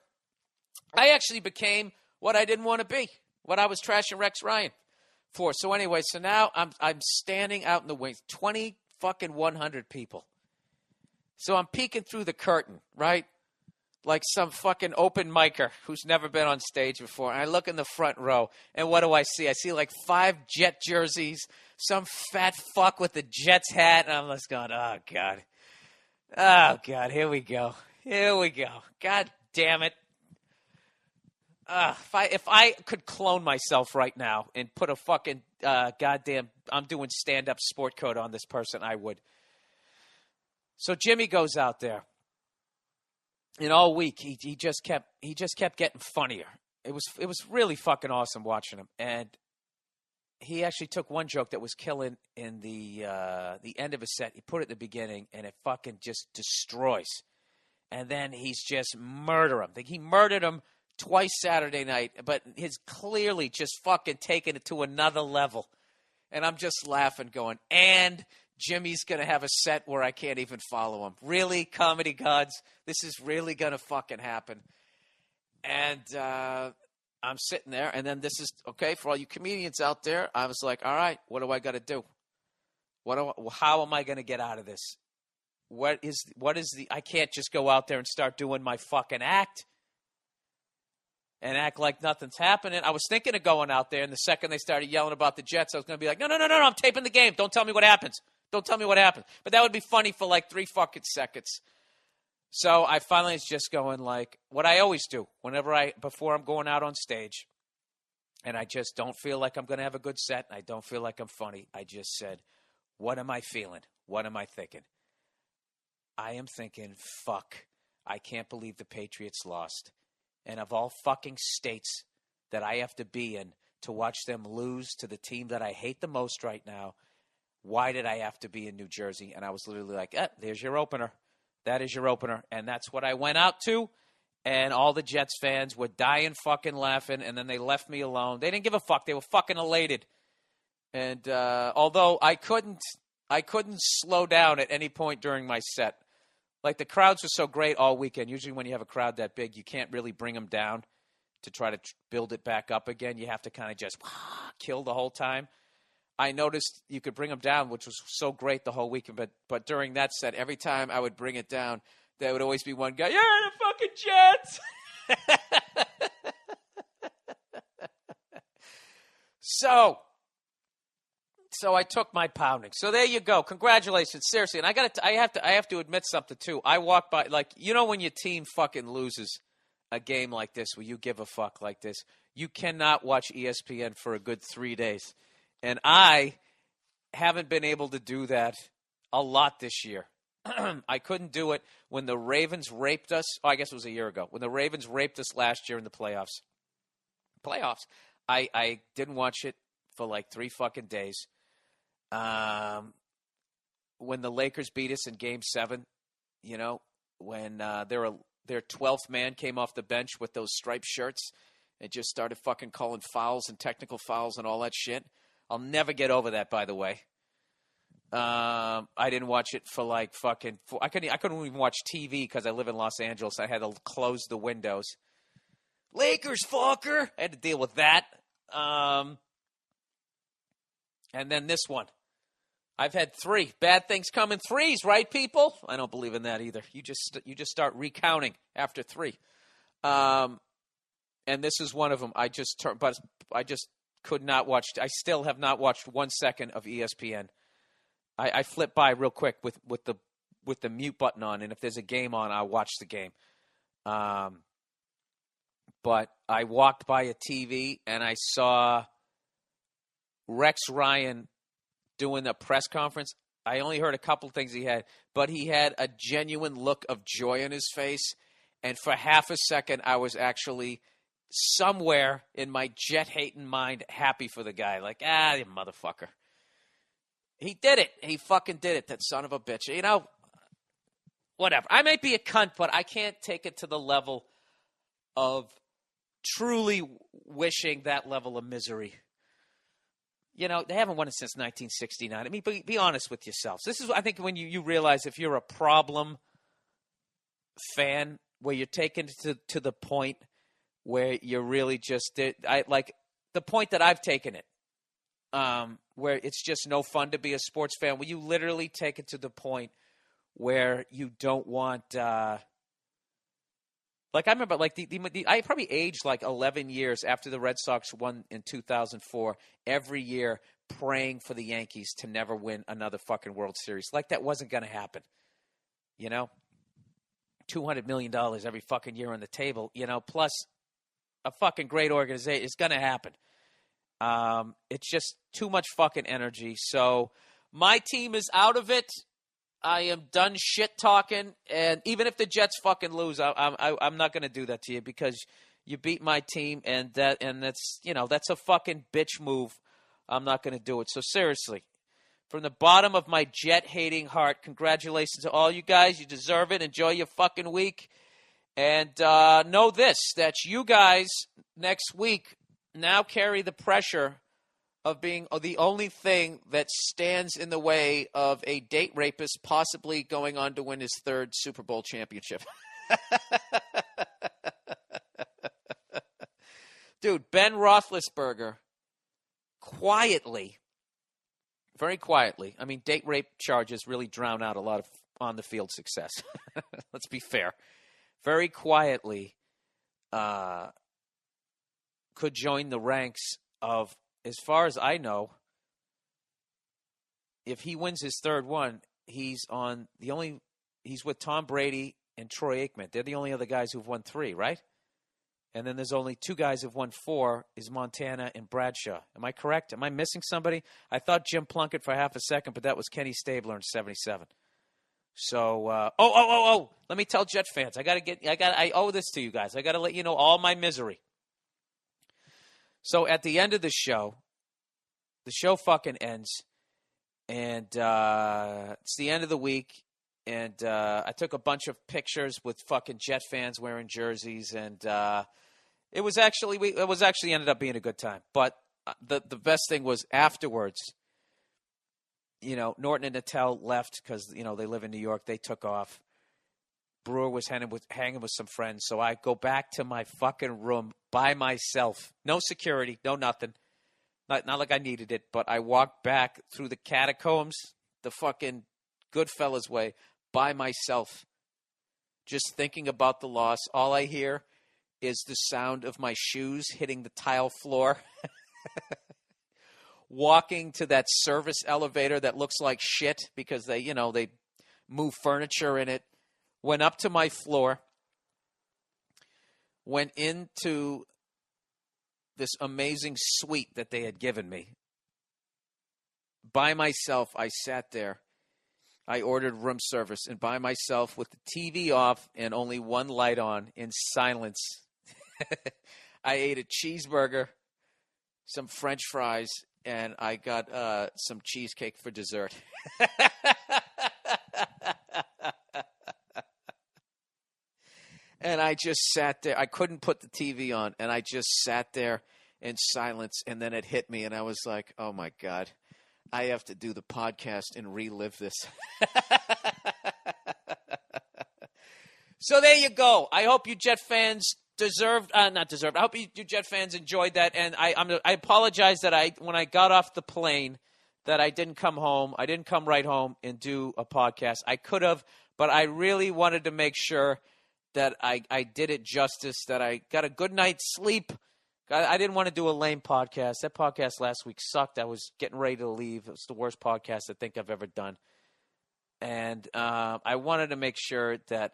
I actually became what I didn't want to be. What I was trashing Rex Ryan for. So anyway, so now I'm standing out in the wings. 100 people. So I'm peeking through the curtain, right? Like some fucking open micer who's never been on stage before. And I look in the front row, and what do I see? I see like 5 Jet jerseys, some fat fuck with the Jets hat, and I'm just going, oh, God. Oh, God, here we go. God damn it. If I could clone myself right now and put a fucking goddamn I'm doing stand-up sport coat on this person, I would. So Jimmy goes out there. And all week he just kept getting funnier. It was really fucking awesome watching him. And he actually took one joke that was killing in the end of a set. He put it at the beginning, and it fucking just destroys. And then he's just murder him. He murdered him twice Saturday night, but he's clearly just fucking taken it to another level. And I'm just laughing, going, and Jimmy's going to have a set where I can't even follow him. Really, comedy gods? This is really going to fucking happen. And I'm sitting there, and then this is, okay, for all you comedians out there, I was like, all right, what do I got to do? How am I going to get out of this? I can't just go out there and start doing my fucking act and act like nothing's happening. I was thinking of going out there, and the second they started yelling about the Jets, I was going to be like, no, I'm taping the game. Don't tell me what happens. Don't tell me what happens. But that would be funny for like 3 fucking seconds. So I finally was just going like what I always do before I'm going out on stage, and I just don't feel like I'm going to have a good set, and I don't feel like I'm funny. I just said, what am I feeling? What am I thinking? I am thinking, fuck, I can't believe the Patriots lost. And of all fucking states that I have to be in to watch them lose to the team that I hate the most right now, why did I have to be in New Jersey? And I was literally like, there's your opener. That is your opener. And that's what I went out to. And all the Jets fans were dying fucking laughing. And then they left me alone. They didn't give a fuck. They were fucking elated. And although I couldn't slow down at any point during my set. Like, the crowds were so great all weekend. Usually when you have a crowd that big, you can't really bring them down to try to build it back up again. You have to kind of just kill the whole time. I noticed you could bring them down, which was so great the whole weekend. But during that set, every time I would bring it down, there would always be one guy, yeah, the fucking Jets. So I took my pounding. So there you go. Congratulations, seriously. And I have to admit something too. I walk by, like, you know, when your team fucking loses a game like this, where you give a fuck like this, you cannot watch ESPN for a good 3 days. And I haven't been able to do that a lot this year. I couldn't do it when the Ravens raped us. Oh, I guess it was a year ago. When the Ravens raped us last year in the playoffs. I didn't watch it for like 3 fucking days. When the Lakers beat us in Game 7, you know, when their 12th man came off the bench with those striped shirts and just started fucking calling fouls and technical fouls and all that shit. I'll never get over that, by the way. I didn't watch it for like fucking... I couldn't even watch TV because I live in Los Angeles. I had to close the windows. Lakers, fucker! I had to deal with that. And then this one. I've had 3 bad things come in 3s, right, people? I don't believe in that either. You just start recounting after 3. And this is one of them. I just could not watch. I still have not watched 1 second of ESPN. I flip by real quick with the mute button on, and if there's a game on, I'll watch the game. But I walked by a TV and I saw Rex Ryan doing a press conference. I only heard a couple things he had, but he had a genuine look of joy on his face. And for half a second, I was actually somewhere in my jet-hating mind happy for the guy. Like, you motherfucker. He did it. He fucking did it, that son of a bitch. You know, whatever. I might be a cunt, but I can't take it to the level of truly wishing that level of misery. You know, they haven't won it since 1969. I mean, be honest with yourselves. This is, I think, when you realize if you're a problem fan, where you're taken to the point where you're really just like the point that I've taken it, where it's just no fun to be a sports fan. Where you literally take it to the point where you don't want. Like, I remember, like, I probably aged like 11 years after the Red Sox won in 2004, every year praying for the Yankees to never win another fucking World Series. Like, that wasn't going to happen. You know? $200 million every fucking year on the table, you know, plus a fucking great organization. It's going to happen. It's just too much fucking energy. So my team is out of it. I am done shit talking, and even if the Jets fucking lose, I'm not going to do that to you because you beat my team, and that's, you know, that's a fucking bitch move. I'm not going to do it. So seriously, from the bottom of my jet-hating heart, congratulations to all you guys. You deserve it. Enjoy your fucking week, And know this, that you guys next week now carry the pressure of being the only thing that stands in the way of a date rapist possibly going on to win his third Super Bowl championship. Dude, Ben Roethlisberger quietly, very quietly, I mean, date rape charges really drown out a lot of on-the-field success. Let's be fair. Very quietly could join the ranks of, as far as I know, if he wins his third one, he's with Tom Brady and Troy Aikman. They're the only other guys who've won 3, right? And then there's only 2 guys who've won 4, is Montana and Bradshaw. Am I correct? Am I missing somebody? I thought Jim Plunkett for half a second, but that was Kenny Stabler in 77. So, let me tell Jet fans. I owe this to you guys. I got to let you know all my misery. So at the end of the show fucking ends, and it's the end of the week, and I took a bunch of pictures with fucking Jet fans wearing jerseys, and it was actually ended up being a good time. But the best thing was afterwards. You know, Norton and Nattell left because, you know, they live in New York. They took off. Brewer was hanging with some friends. So I go back to my fucking room by myself. No security, no nothing. Not like I needed it, but I walked back through the catacombs, the fucking Goodfellas way, by myself. Just thinking about the loss. All I hear is the sound of my shoes hitting the tile floor. Walking to that service elevator that looks like shit because they move furniture in it. Went up to my floor. Went into this amazing suite that they had given me. By myself, I sat there. I ordered room service, and by myself with the TV off and only one light on in silence, I ate a cheeseburger, some French fries, and I got some cheesecake for dessert. And I just sat there. I couldn't put the TV on, and I just sat there in silence, and then it hit me, and I was like, oh, my God. I have to do the podcast and relive this. So there you go. I hope you Jet fans I hope you Jet fans enjoyed that. And I apologize that when I got off the plane that I didn't come home. I didn't come right home and do a podcast. I could have, but I really wanted to make sure that I did it justice, that I got a good night's sleep. I didn't want to do a lame podcast. That podcast last week sucked. I was getting ready to leave. It was the worst podcast I think I've ever done. And I wanted to make sure that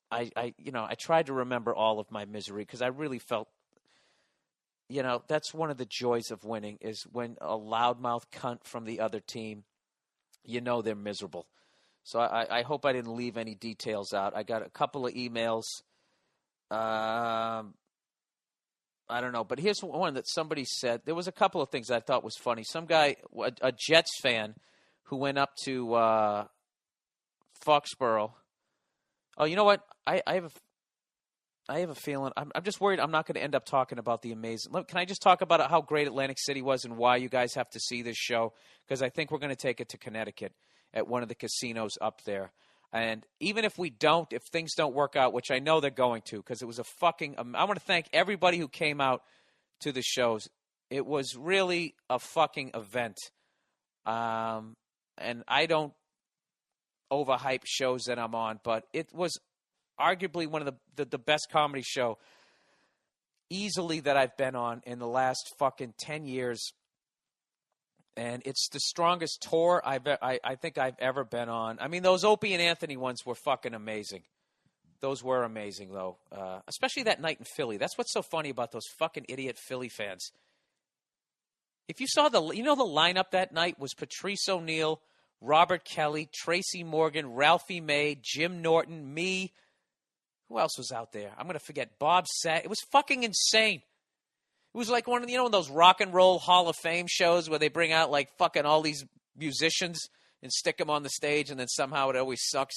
I tried to remember all of my misery because I really felt, that's one of the joys of winning is when a loudmouth cunt from the other team, they're miserable. So I hope I didn't leave any details out. I got a couple of emails. I don't know, but here's one that somebody said. There was a couple of things I thought was funny. Some guy, a Jets fan, who went up to Foxborough. Oh, you know what? I have a feeling. I'm just worried I'm not going to end up talking about the amazing. Can I just talk about how great Atlantic City was and why you guys have to see this show? Because I think we're going to take it to Connecticut at one of the casinos up there. And even if things don't work out, which I know they're going to, because it was I want to thank everybody who came out to the shows. It was really a fucking event. And I don't overhype shows that I'm on, but it was arguably one of the best comedy show easily that I've been on in the last fucking 10 years. And it's the strongest tour I think I've ever been on. I mean, those Opie and Anthony ones were fucking amazing. Those were amazing, though. Especially that night in Philly. That's what's so funny about those fucking idiot Philly fans. If you saw the lineup that night was Patrice O'Neal, Robert Kelly, Tracy Morgan, Ralphie May, Jim Norton, me. Who else was out there? I'm going to forget. Bob Saget. It was fucking insane. It was like one of those rock and roll Hall of Fame shows where they bring out like fucking all these musicians and stick them on the stage, and then somehow it always sucks.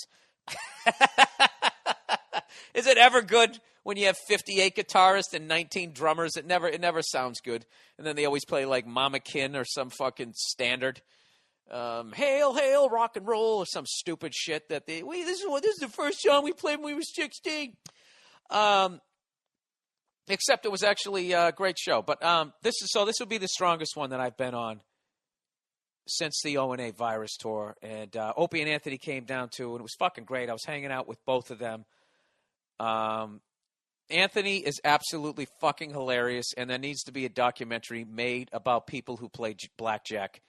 Is it ever good when you have 58 guitarists and 19 drummers? It never sounds good. And then they always play like Mama Kin or some fucking standard. Hail, hail, rock and roll, or some stupid shit that this is the first song we played when we were 16. Except it was actually a great show. But this will be the strongest one that I've been on since the O&A Virus tour. And Opie and Anthony came down too, and it was fucking great. I was hanging out with both of them. Anthony is absolutely fucking hilarious, and there needs to be a documentary made about people who play blackjack.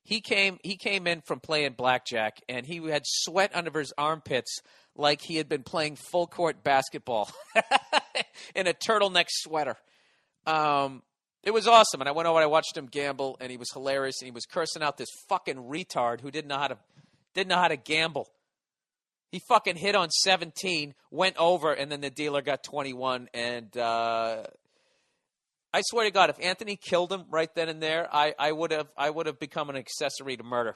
He came in from playing blackjack, and he had sweat under his armpits like he had been playing full court basketball in a turtleneck sweater. It was awesome, and I went over and I watched him gamble, and he was hilarious, and he was cursing out this fucking retard who didn't know how to gamble. He fucking hit on 17, went over, and then the dealer got 21, and I swear to God, if Anthony killed him right then and there, I would have become an accessory to murder.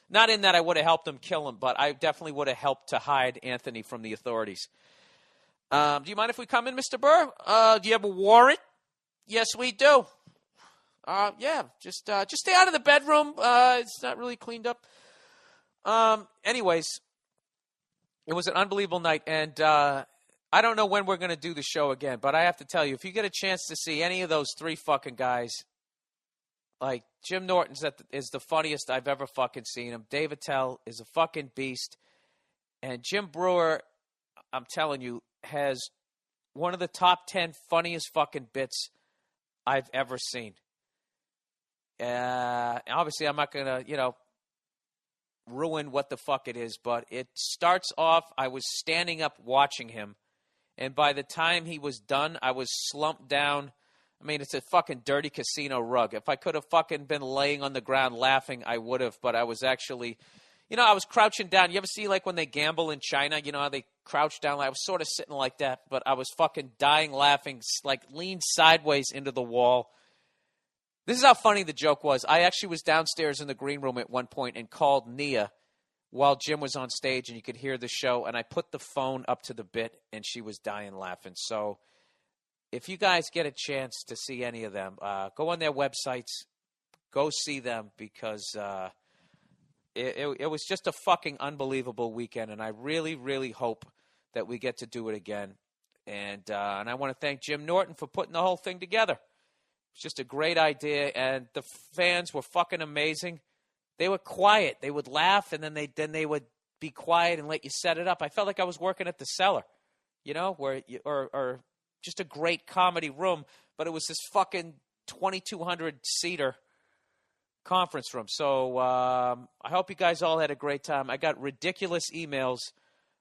Not in that I would have helped him kill him, but I definitely would have helped to hide Anthony from the authorities. Do you mind if we come in, Mr. Burr? Do you have a warrant? Yes, we do. Yeah, just stay out of the bedroom. It's not really cleaned up. Anyways, it was an unbelievable night, and I don't know when we're going to do the show again, but I have to tell you, if you get a chance to see any of those three fucking guys, like Jim Norton is the funniest I've ever fucking seen him. Dave Attell is a fucking beast, and Jim Brewer, I'm telling you, has one of the top 10 funniest fucking bits I've ever seen. Obviously, I'm not going to, ruin what the fuck it is, but it starts off, I was standing up watching him, and by the time he was done, I was slumped down. I mean, it's a fucking dirty casino rug. If I could have fucking been laying on the ground laughing, I would have, but I was actually, I was crouching down. You ever see, like, when they gamble in China, how they crouch down? I was sort of sitting like that, but I was fucking dying laughing, like, leaned sideways into the wall. This is how funny the joke was. I actually was downstairs in the green room at one point and called Nia while Jim was on stage, and you could hear the show, and I put the phone up to the bit, and she was dying laughing. So if you guys get a chance to see any of them, go on their websites, go see them, because it was just a fucking unbelievable weekend, and I really, really hope that we get to do it again. And I want to thank Jim Norton for putting the whole thing together. It's just a great idea, and the fans were fucking amazing. They were quiet. They would laugh, and then they would be quiet and let you set it up. I felt like I was working at the Cellar, or just a great comedy room, but it was this fucking 2,200-seater conference room. So I hope you guys all had a great time. I got ridiculous emails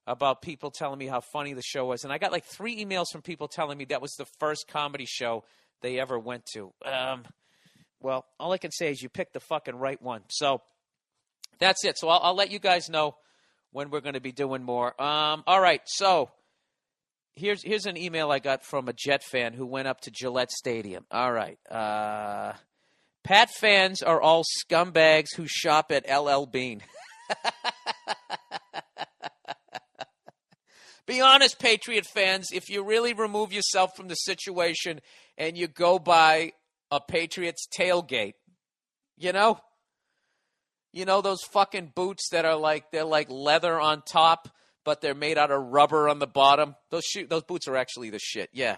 about people telling me how funny the show was, and I got like 3 emails from people telling me that was the first comedy show they ever went to. Well, all I can say is you picked the fucking right one. So that's it. So I'll let you guys know when we're going to be doing more. All right. So here's an email I got from a Jet fan who went up to Gillette Stadium. All right. Pat fans are all scumbags who shop at LL Bean. Be honest, Patriot fans, if you really remove yourself from the situation and you go by a Patriots tailgate, those fucking boots that are they're like leather on top, but they're made out of rubber on the bottom. Those boots are actually the shit. Yeah,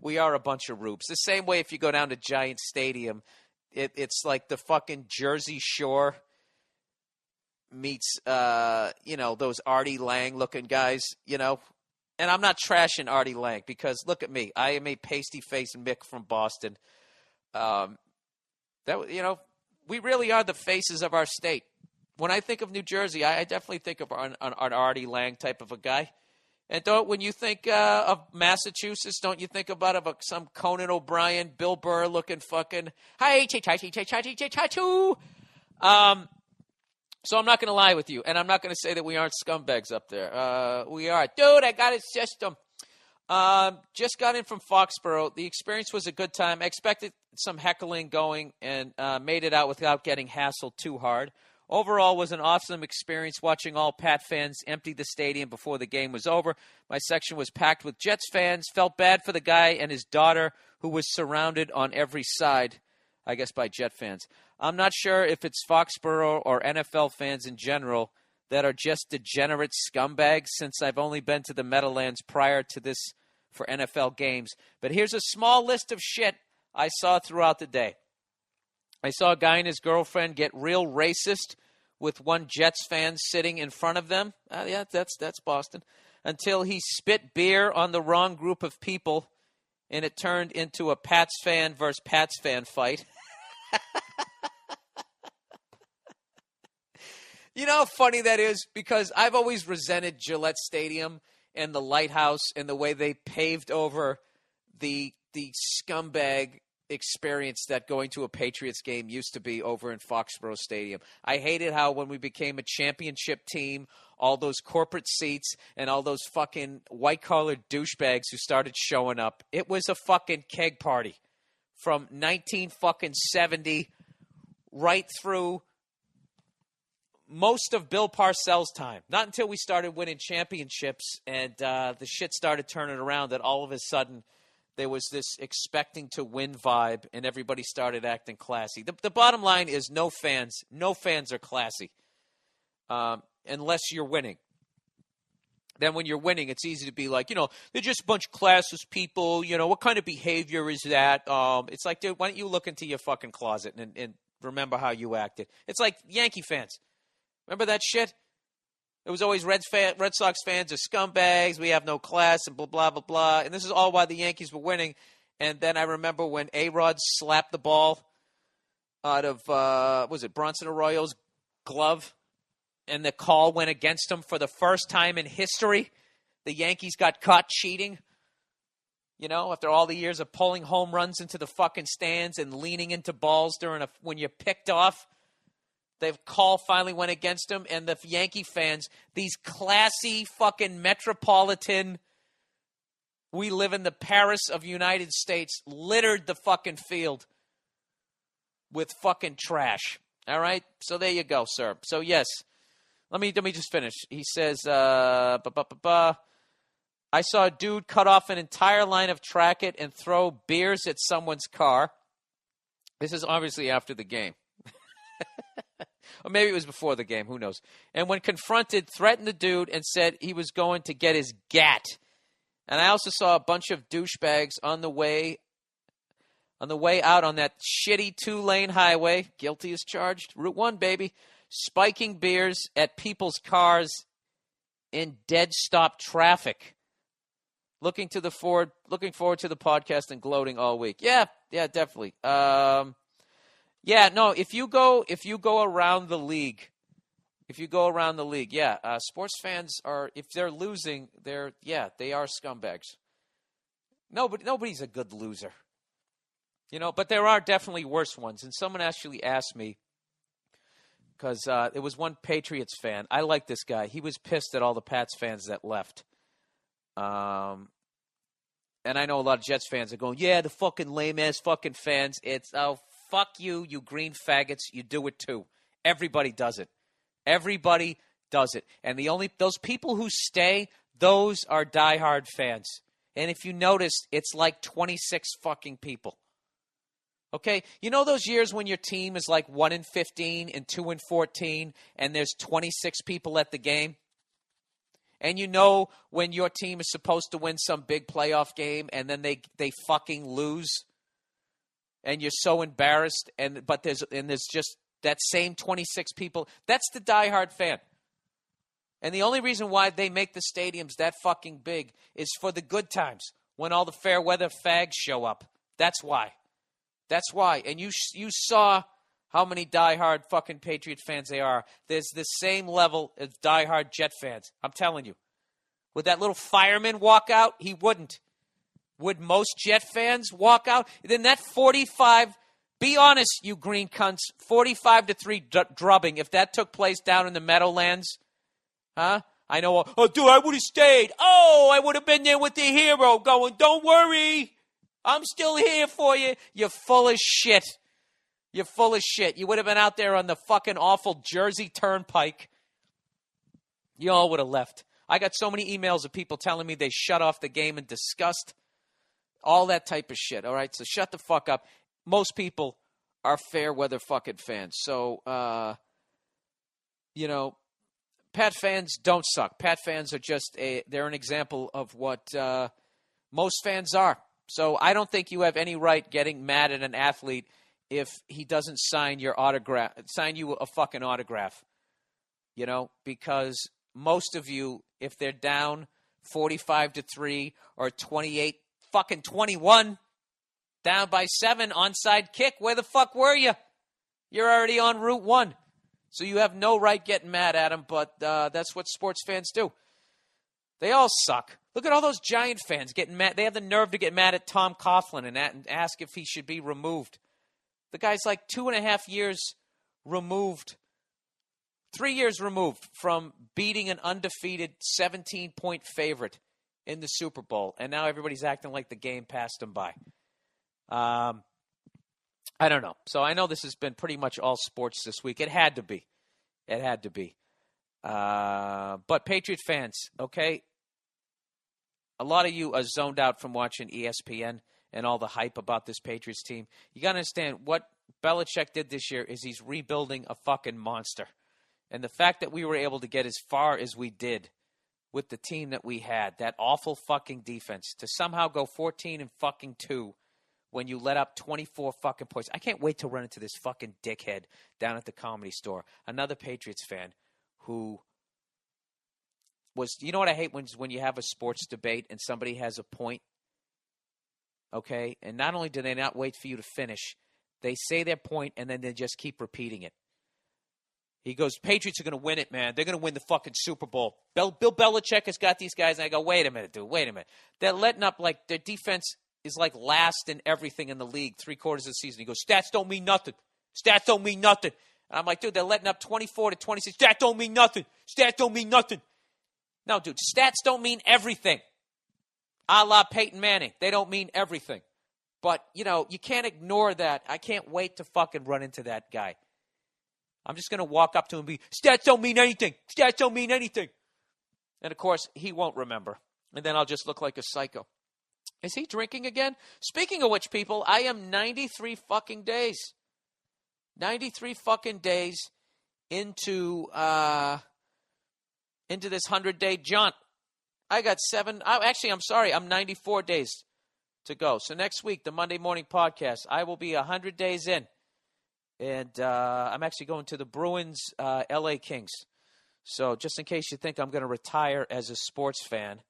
we are a bunch of rubes. The same way if you go down to Giant Stadium, it's like the fucking Jersey Shore meets, those Artie Lang looking guys, and I'm not trashing Artie Lang because look at me. I am a pasty-faced Mick from Boston. We really are the faces of our state. When I think of New Jersey, I definitely think of an Artie Lang type of a guy. And when you think of Massachusetts, don't you think about some Conan O'Brien, Bill Burr looking fucking hi. So I'm not going to lie with you, and I'm not going to say that we aren't scumbags up there. We are. Dude, I got a system. Just got in from Foxborough. The experience was a good time. I expected some heckling going and made it out without getting hassled too hard Overall, was an awesome experience watching all Pat fans empty the stadium before the game was over. My section was packed with Jets fans. Felt bad for the guy and his daughter, who was surrounded on every side, I guess, by Jet fans. I'm not sure if it's Foxborough or NFL fans in general that are just degenerate scumbags, since I've only been to the Meadowlands prior to this for NFL games. But here's a small list of shit I saw throughout the day. I saw a guy and his girlfriend get real racist with one Jets fan sitting in front of them. Yeah, that's Boston. Until he spit beer on the wrong group of people, and it turned into a Pats fan versus Pats fan fight. You know how funny that is? Because I've always resented Gillette Stadium and the Lighthouse and the way they paved over the scumbag experience that going to a Patriots game used to be over in Foxborough Stadium. I hated how when we became a championship team, all those corporate seats and all those fucking white-collar douchebags who started showing up, it was a fucking keg party from 1970 right through most of Bill Parcells' time. Not until we started winning championships and the shit started turning around that all of a sudden there was this expecting to win vibe, and everybody started acting classy. The bottom line is no fans are classy unless you're winning. Then when you're winning, it's easy to be like, they're just a bunch of classless people. What kind of behavior is that? It's like, dude, why don't you look into your fucking closet and remember how you acted? It's like Yankee fans. Remember that shit? It was always Red Sox fans are scumbags. We have no class and blah, blah, blah, blah. And this is all while the Yankees were winning. And then I remember when A-Rod slapped the ball out of, Bronson Arroyo's glove, and the call went against him for the first time in history. The Yankees got caught cheating. After all the years of pulling home runs into the fucking stands and leaning into balls when you're picked off. The call finally went against him, and the Yankee fans, these classy fucking metropolitan, we live in the Paris of United States, littered the fucking field with fucking trash. All right? So there you go, sir. So yes, let me just finish. He says, I saw a dude cut off an entire line of track it and throw beers at someone's car. This is obviously after the game. Or maybe it was before the game. Who knows? And when confronted, threatened the dude and said he was going to get his gat. And I also saw a bunch of douchebags on the way out on that shitty 2-lane highway. Guilty as charged. Route 1, baby. Spiking beers at people's cars in dead stop traffic. Looking forward to the podcast and gloating all week. Yeah, definitely. Yeah, no, if you go around the league, sports fans are, if they're losing, they are scumbags. Nobody's a good loser. But there are definitely worse ones. And someone actually asked me, because it was one Patriots fan. I like this guy. He was pissed at all the Pats fans that left. And I know a lot of Jets fans are going, yeah, the fucking lame-ass fucking fans. It's, fuck you, you green faggots. You do it too. Everybody does it. Everybody does it. And those people who stay, those are diehard fans. And if you noticed, it's like 26 fucking people. Okay? Those years when your team is like 1-15 and 2-14 and there's 26 people at the game? And when your team is supposed to win some big playoff game and then they fucking lose? And you're so embarrassed, but there's just that same 26 people. That's the diehard fan. And the only reason why they make the stadiums that fucking big is for the good times, when all the fair weather fags show up. That's why. And you saw how many diehard fucking Patriot fans they are. There's the same level of diehard Jet fans. I'm telling you. Would that little fireman walk out? He wouldn't. Would most Jet fans walk out? Then that 45, be honest, you green cunts, 45-3 drubbing, if that took place down in the Meadowlands, huh? I know, dude, I would have stayed. Oh, I would have been there with the hero going, don't worry, I'm still here for you. You're full of shit. You're full of shit. You would have been out there on the fucking awful Jersey Turnpike. You all would have left. I got so many emails of people telling me they shut off the game in disgust. All that type of shit, all right? So shut the fuck up. Most people are fair weather fucking fans. So, Pat fans don't suck. Pat fans are they're an example of what most fans are. So I don't think you have any right getting mad at an athlete if he doesn't sign you a fucking autograph. Because most of you, if they're down 45-3 or 21, down by 7, onside kick, where the fuck were you? You're already on Route 1. So you have no right getting mad at him, but that's what sports fans do. They all suck. Look at all those Giant fans getting mad. They have the nerve to get mad at Tom Coughlin and ask if he should be removed. The guy's like 2.5 years removed, 3 years removed from beating an undefeated 17-point favorite in the Super Bowl, and now everybody's acting like the game passed him by. I don't know. So I know this has been pretty much all sports this week. It had to be. But Patriot fans, okay, a lot of you are zoned out from watching ESPN and all the hype about this Patriots team. You got to understand what Belichick did this year is he's rebuilding a fucking monster. And the fact that we were able to get as far as we did with the team that we had, that awful fucking defense, to somehow go 14-2 when you let up 24 fucking points. I can't wait to run into this fucking dickhead down at the Comedy Store, another Patriots fan who was, you know what I hate when you have a sports debate and somebody has a point, okay? And not only do they not wait for you to finish, they say their point and then they just keep repeating it. He goes, Patriots are going to win it, man. They're going to win the fucking Super Bowl. Bill Belichick has got these guys. And I go, wait a minute, dude. Wait a minute. They're letting up, like, their defense is, like, last in everything in the league 3/4 of the season. He goes, stats don't mean nothing. Stats don't mean nothing. And I'm like, dude, they're letting up 24-26. Stats don't mean nothing. Stats don't mean nothing. No, dude, stats don't mean everything. A la Peyton Manning. They don't mean everything. But, you can't ignore that. I can't wait to fucking run into that guy. I'm just going to walk up to him and be, stats don't mean anything. Stats don't mean anything. And, of course, he won't remember. And then I'll just look like a psycho. Is he drinking again? Speaking of which, people, I am 93 fucking days. 93 fucking days into this 100-day jaunt. I got 7. I'm sorry. I'm 94 days to go. So next week, the Monday Morning Podcast, I will be 100 days in. And I'm actually going to the Bruins LA Kings. So just in case you think I'm going to retire as a sports fan,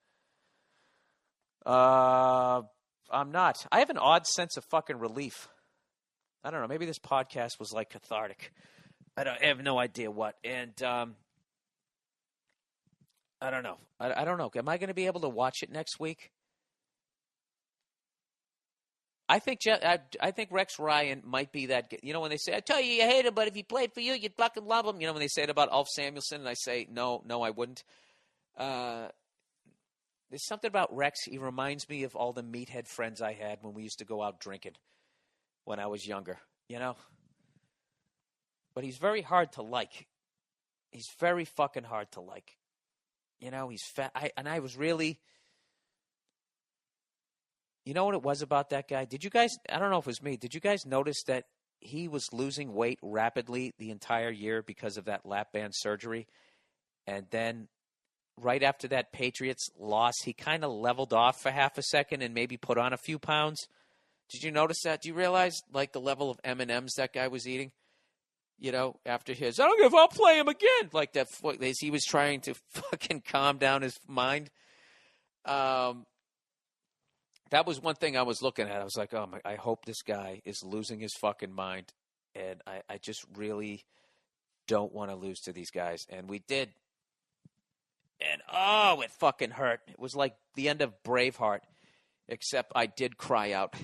I'm not. I have an odd sense of fucking relief. I don't know. Maybe this podcast was like cathartic. I have no idea what. And I don't know. I don't know. Am I going to be able to watch it next week? I think Rex Ryan might be that. When they say, I tell you hate him, but if he played for you, you'd fucking love him. When they say it about Ulf Samuelson, and I say, no, I wouldn't. There's something about Rex. He reminds me of all the meathead friends I had when we used to go out drinking when I was younger, But he's very hard to like. He's very fucking hard to like. He's fat. I was really... You know what it was about that guy? Did you guys, I don't know if it was me, did you guys notice that he was losing weight rapidly the entire year because of that lap band surgery? And then right after that Patriots loss, he kind of leveled off for half a second and maybe put on a few pounds. Did you notice that? Do you realize, like, the level of M&Ms that guy was eating? After his, I don't give, I'll play him again. Like that, as he was trying to fucking calm down his mind. That was one thing I was looking at. I was like, oh, I hope this guy is losing his fucking mind. And I just really don't want to lose to these guys. And we did. And, it fucking hurt. It was like the end of Braveheart, except I did cry out.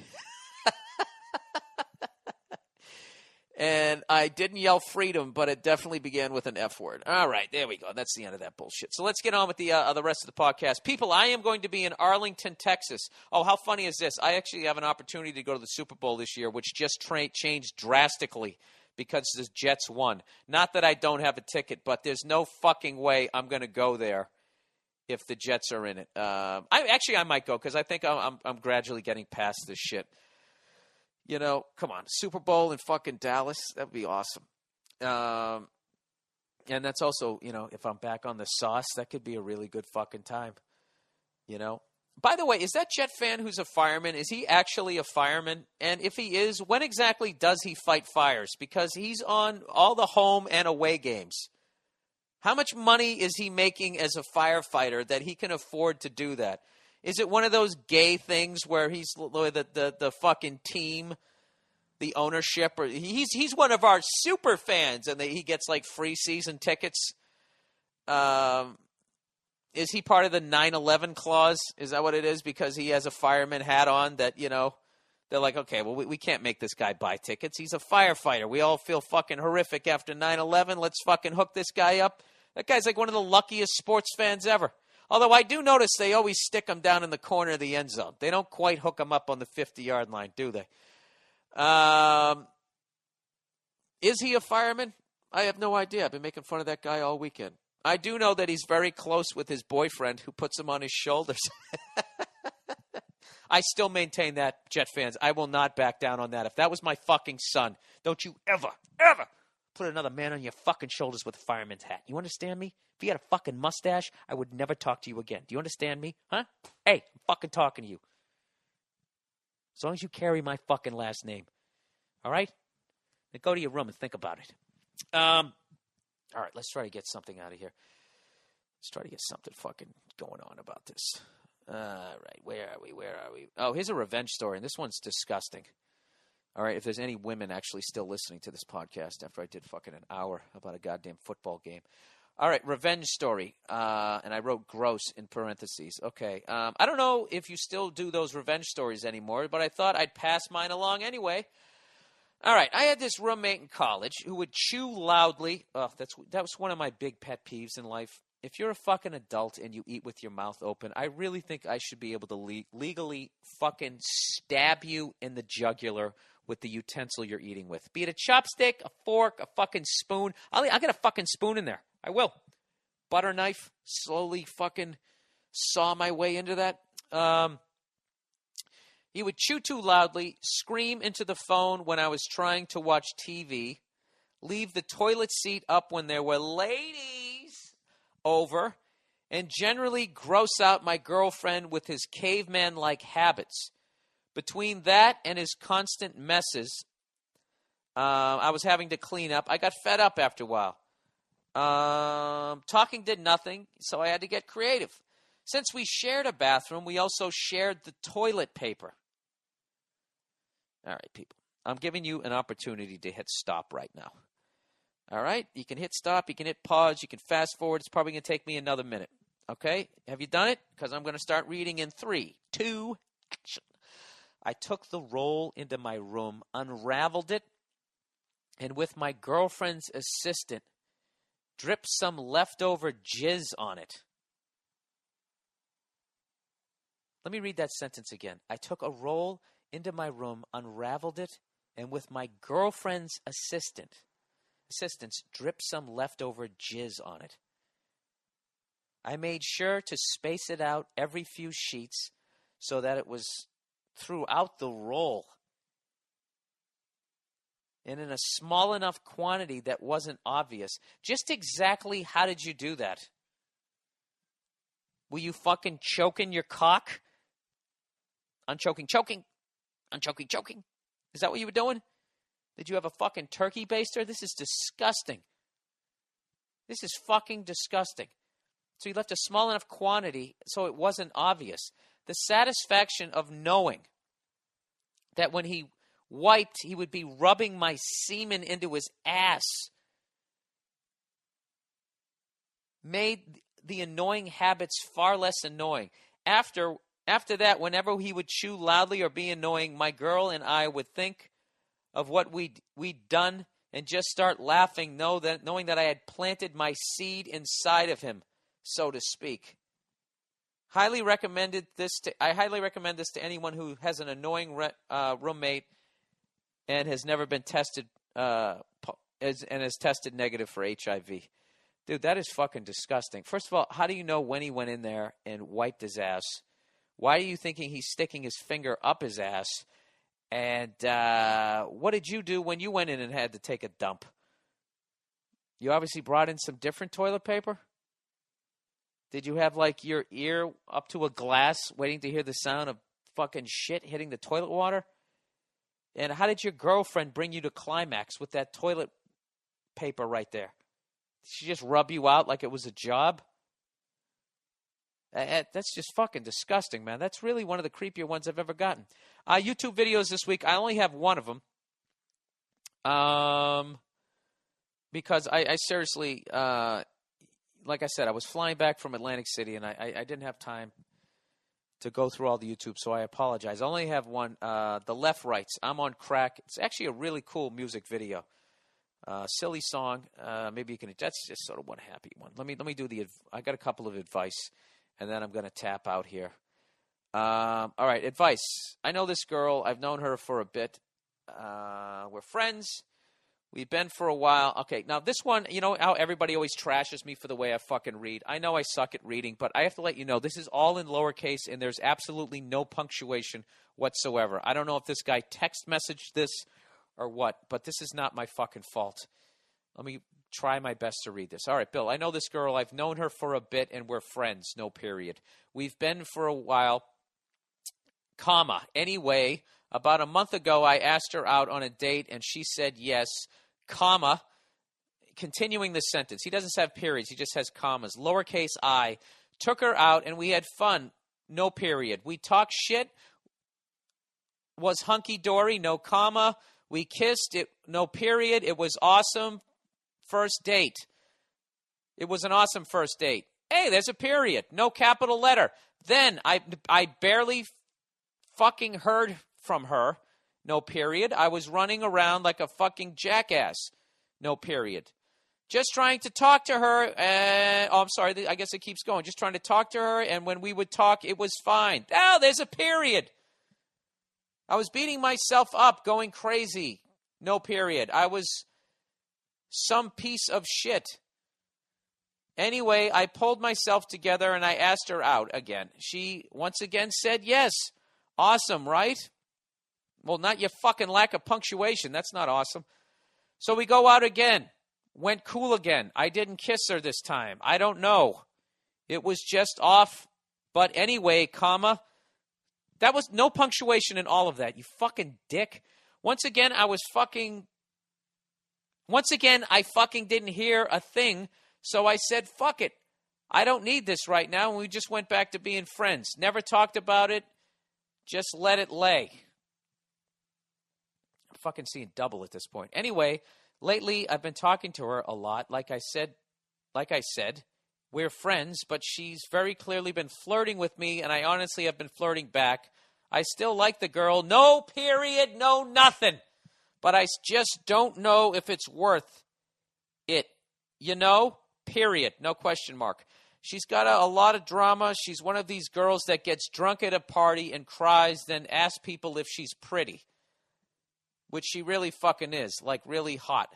And I didn't yell freedom, but it definitely began with an F word. All right, there we go. That's the end of that bullshit. So let's get on with the rest of the podcast. People, I am going to be in Arlington, Texas. Oh, how funny is this? I actually have an opportunity to go to the Super Bowl this year, which just changed drastically because the Jets won. Not that I don't have a ticket, but there's no fucking way I'm going to go there if the Jets are in it. I might go because I think I'm gradually getting past this shit. You know, come on, Super Bowl in fucking Dallas, that would be awesome. And that's also, you know, if I'm back on the sauce, that could be a really good fucking time. You know? By the way, is that Jet fan who's a fireman, is he actually a fireman? And if he is, when exactly does he fight fires? Because he's on all the home and away games. How much money is he making as a firefighter that he can afford to do that? Is it one of those gay things where he's the fucking team, the ownership, or he's one of our super fans and he gets like free season tickets? Is he part of the 9/11 clause? Is that what it is? Because he has a fireman hat on that, you know, they're like, okay, well, we can't make this guy buy tickets. He's a firefighter. We all feel fucking horrific after 9/11. Let's fucking hook this guy up. That guy's like one of the luckiest sports fans ever. Although I do notice they always stick him down in the corner of the end zone. They don't quite hook him up on the 50-yard line, do they? Is he a fireman? I have no idea. I've been making fun of that guy all weekend. I do know that he's very close with his boyfriend who puts him on his shoulders. I still maintain that, Jet fans. I will not back down on that. If that was my fucking son, don't you ever put another man on your fucking shoulders with a fireman's hat. You understand me? If you had a fucking mustache, I would never talk to you again. Do you understand me? Huh? Hey, I'm fucking talking to you. As long as you carry my fucking last name. All right? Then go to your room and think about it. All right, let's try to get something out of here. Let's try to get something fucking going on about this. All right, where are we? Oh, here's a revenge story, and this one's disgusting. All right, if there's any women actually still listening to this podcast after I did fucking an hour about a goddamn football game. All right, revenge story. And I wrote gross in parentheses. Okay. I don't know if you still do those revenge stories anymore, but I thought I'd pass mine along anyway. All right, I had this roommate in college who would chew loudly. Oh, that was one of my big pet peeves in life. If you're a fucking adult and you eat with your mouth open, I really think I should be able to legally fucking stab you in the jugular with the utensil you're eating with. Be it a chopstick, a fork, a fucking spoon. I'll get a fucking spoon in there. I will. Butter knife, slowly fucking saw my way into that. He would chew too loudly, scream into the phone when I was trying to watch TV, leave the toilet seat up when there were ladies over, and generally gross out my girlfriend with his caveman-like habits. Between that and his constant messes, I was having to clean up. I got fed up after a while. Talking did nothing, so I had to get creative. Since we shared a bathroom, we also shared the toilet paper. All right, people. I'm giving you an opportunity to hit stop right now. All right? You can hit stop. You can hit pause. You can fast forward. It's probably going to take me another minute. Okay? Have you done it? Because I'm going to start reading in 3, 2, action. I took the roll into my room, unraveled it, and with my girlfriend's assistant, dripped some leftover jizz on it. Let me read that sentence again. I took a roll into my room, unraveled it, and with my girlfriend's assistance, dripped some leftover jizz on it. I made sure to space it out every few sheets so that it was throughout the roll and in a small enough quantity that wasn't obvious. Just exactly how did you do that? Were you fucking choking your cock? Unchoking, choking. Unchoking, choking. Is that what you were doing? Did you have a fucking turkey baster? This is disgusting. This is fucking disgusting. So you left a small enough quantity so it wasn't obvious. The satisfaction of knowing that when he wiped, he would be rubbing my semen into his ass made the annoying habits far less annoying. After that, whenever he would chew loudly or be annoying, my girl and I would think of what we'd done and just start laughing, knowing that I had planted my seed inside of him, so to speak. I highly recommend this to anyone who has an annoying roommate and has never been tested and has tested negative for HIV. Dude, that is fucking disgusting. First of all, how do you know when he went in there and wiped his ass? Why are you thinking he's sticking his finger up his ass? And what did you do when you went in and had to take a dump? You obviously brought in some different toilet paper? Did you have, like, your ear up to a glass waiting to hear the sound of fucking shit hitting the toilet water? And how did your girlfriend bring you to climax with that toilet paper right there? Did she just rub you out like it was a job? That's just fucking disgusting, man. That's really one of the creepier ones I've ever gotten. YouTube videos this week, I only have one of them. Because I seriously... like I said, I was flying back from Atlantic City, and I didn't have time to go through all the YouTube, so I apologize. I only have one, The Left Rights, I'm on Crack. It's actually a really cool music video. Silly song. Maybe you can, that's just sort of one happy one. Let me do I got a couple of advice, and then I'm going to tap out here. All right, advice. I know this girl. I've known her for a bit. We're friends. We've been for a while. Okay, now this one, you know how everybody always trashes me for the way I fucking read? I know I suck at reading, but I have to let you know, this is all in lowercase, and there's absolutely no punctuation whatsoever. I don't know if this guy text messaged this or what, but this is not my fucking fault. Let me try my best to read this. All right, Bill, I know this girl. I've known her for a bit, and we're friends, no period. We've been for a while, comma. Anyway, about a month ago, I asked her out on a date, and she said yes, comma, continuing the sentence. He doesn't have periods. He just has commas. Lowercase I. Took her out, and we had fun. No period. We talked shit. Was hunky-dory. No comma. We kissed. It. No period. It was awesome. First date. It was an awesome first date. Hey, there's a period. No capital letter. Then I barely fucking heard from her. No period. I was running around like a fucking jackass. No period. Just trying to talk to her. I'm sorry. I guess it keeps going. Just trying to talk to her. And when we would talk, it was fine. Oh, there's a period. I was beating myself up, going crazy. No period. I was some piece of shit. Anyway, I pulled myself together and I asked her out again. She once again said yes. Awesome, right? Well, not your fucking lack of punctuation. That's not awesome. So we go out again. Went cool again. I didn't kiss her this time. I don't know. It was just off. But anyway, comma. That was no punctuation in all of that, you fucking dick. Once again, I fucking didn't hear a thing. So I said, fuck it. I don't need this right now. And we just went back to being friends. Never talked about it. Just let it lay. I'm fucking seeing double at this point. Anyway, lately I've been talking to her a lot. Like I said, we're friends, but she's very clearly been flirting with me, and I honestly have been flirting back. I still like the girl. No period, no nothing. But I just don't know if it's worth it. You know? Period. No question mark. She's got a lot of drama. She's one of these girls that gets drunk at a party and cries, then asks people if she's pretty. Which she really fucking is. Like, really hot. ...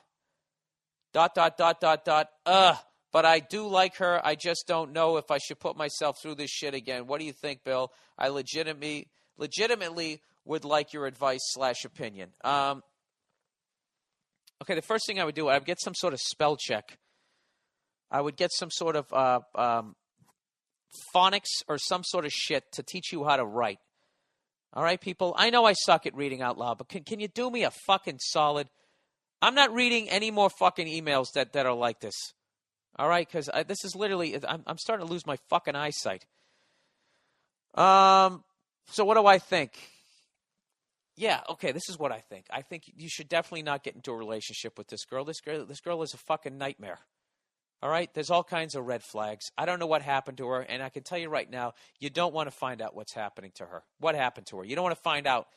But I do like her. I just don't know if I should put myself through this shit again. What do you think, Bill? I legitimately would like your advice/opinion. Okay, the first thing I would do, I would get some sort of spell check. I would get some sort of phonics or some sort of shit to teach you how to write. All right, people? I know I suck at reading out loud, but can you do me a fucking solid? I'm not reading any more fucking emails that are like this. All right? Because this is literally, I'm starting to lose my fucking eyesight. So what do I think? Yeah, okay, this is what I think. I think you should definitely not get into a relationship with this girl. This girl is a fucking nightmare. All right? There's all kinds of red flags. I don't know what happened to her, and I can tell you right now, you don't want to find out what's happening to her. What happened to her? You don't want to find out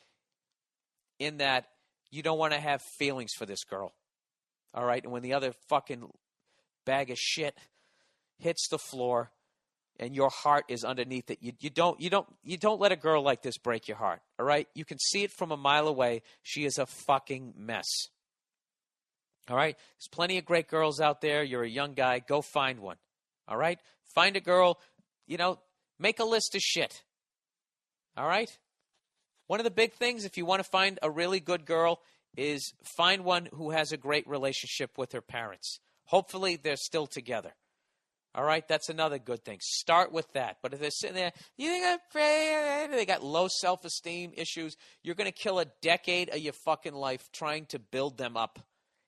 in that you don't want to have feelings for this girl. All right? And when the other fucking bag of shit hits the floor and your heart is underneath it, you don't let a girl like this break your heart. All right? You can see it from a mile away. She is a fucking mess. All right? There's plenty of great girls out there. You're a young guy. Go find one. All right? Find a girl. Make a list of shit. All right? One of the big things, if you want to find a really good girl, is find one who has a great relationship with her parents. Hopefully, they're still together. All right? That's another good thing. Start with that. But if they're sitting there, you think I'm afraid? They got low self-esteem issues. You're going to kill a decade of your fucking life trying to build them up.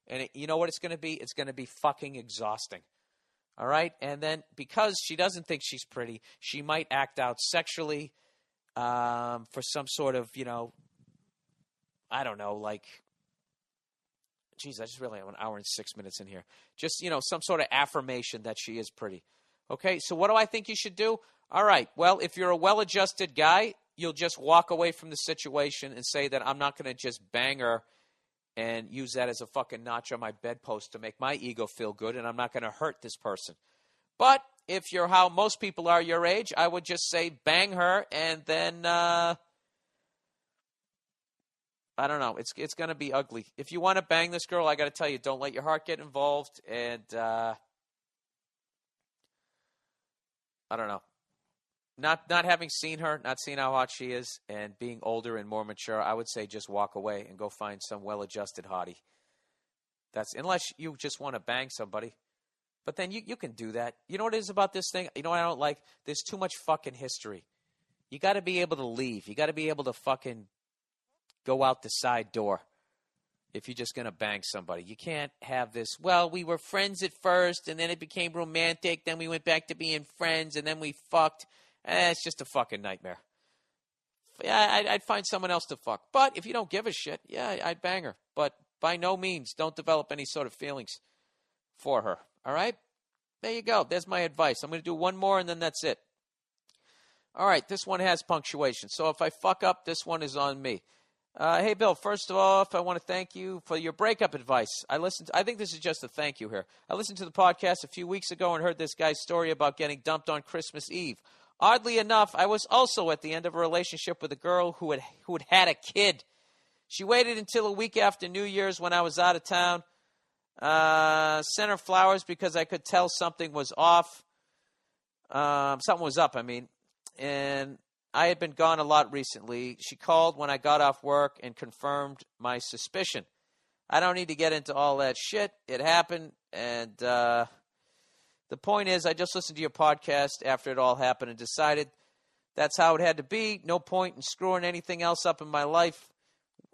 And you know what it's going to be? It's going to be fucking exhausting. All right? And then because she doesn't think she's pretty, she might act out sexually for some sort of, I don't know, like, geez, I just really have an hour and 6 minutes in here. Just, some sort of affirmation that she is pretty. Okay? So what do I think you should do? All right. Well, if you're a well-adjusted guy, you'll just walk away from the situation and say that I'm not going to just bang her and use that as a fucking notch on my bedpost to make my ego feel good, and I'm not going to hurt this person. But if you're how most people are your age, I would just say bang her, and then, I don't know, it's going to be ugly. If you want to bang this girl, I got to tell you, don't let your heart get involved, and, I don't know. Not having seen her, not seeing how hot she is, and being older and more mature, I would say just walk away and go find some well-adjusted hottie. That's unless you just want to bang somebody. But then you can do that. You know what it is about this thing? You know what I don't like? There's too much fucking history. You got to be able to leave. You got to be able to fucking go out the side door if you're just going to bang somebody. You can't have this, well, we were friends at first, and then it became romantic, then we went back to being friends, and then we fucked. It's just a fucking nightmare. Yeah, I'd find someone else to fuck. But if you don't give a shit, yeah, I'd bang her. But by no means, don't develop any sort of feelings for her. All right? There you go. There's my advice. I'm going to do one more, and then that's it. All right, this one has punctuation. So if I fuck up, this one is on me. Hey, Bill, first of all, I want to thank you for your breakup advice. I think this is just a thank you here. I listened to the podcast a few weeks ago and heard this guy's story about getting dumped on Christmas Eve. Oddly enough, I was also at the end of a relationship with a girl who had a kid. She waited until a week after New Year's when I was out of town. Sent her flowers because I could tell something was off. Something was up, And I had been gone a lot recently. She called when I got off work and confirmed my suspicion. I don't need to get into all that shit. It happened, and the point is, I just listened to your podcast after it all happened and decided that's how it had to be. No point in screwing anything else up in my life.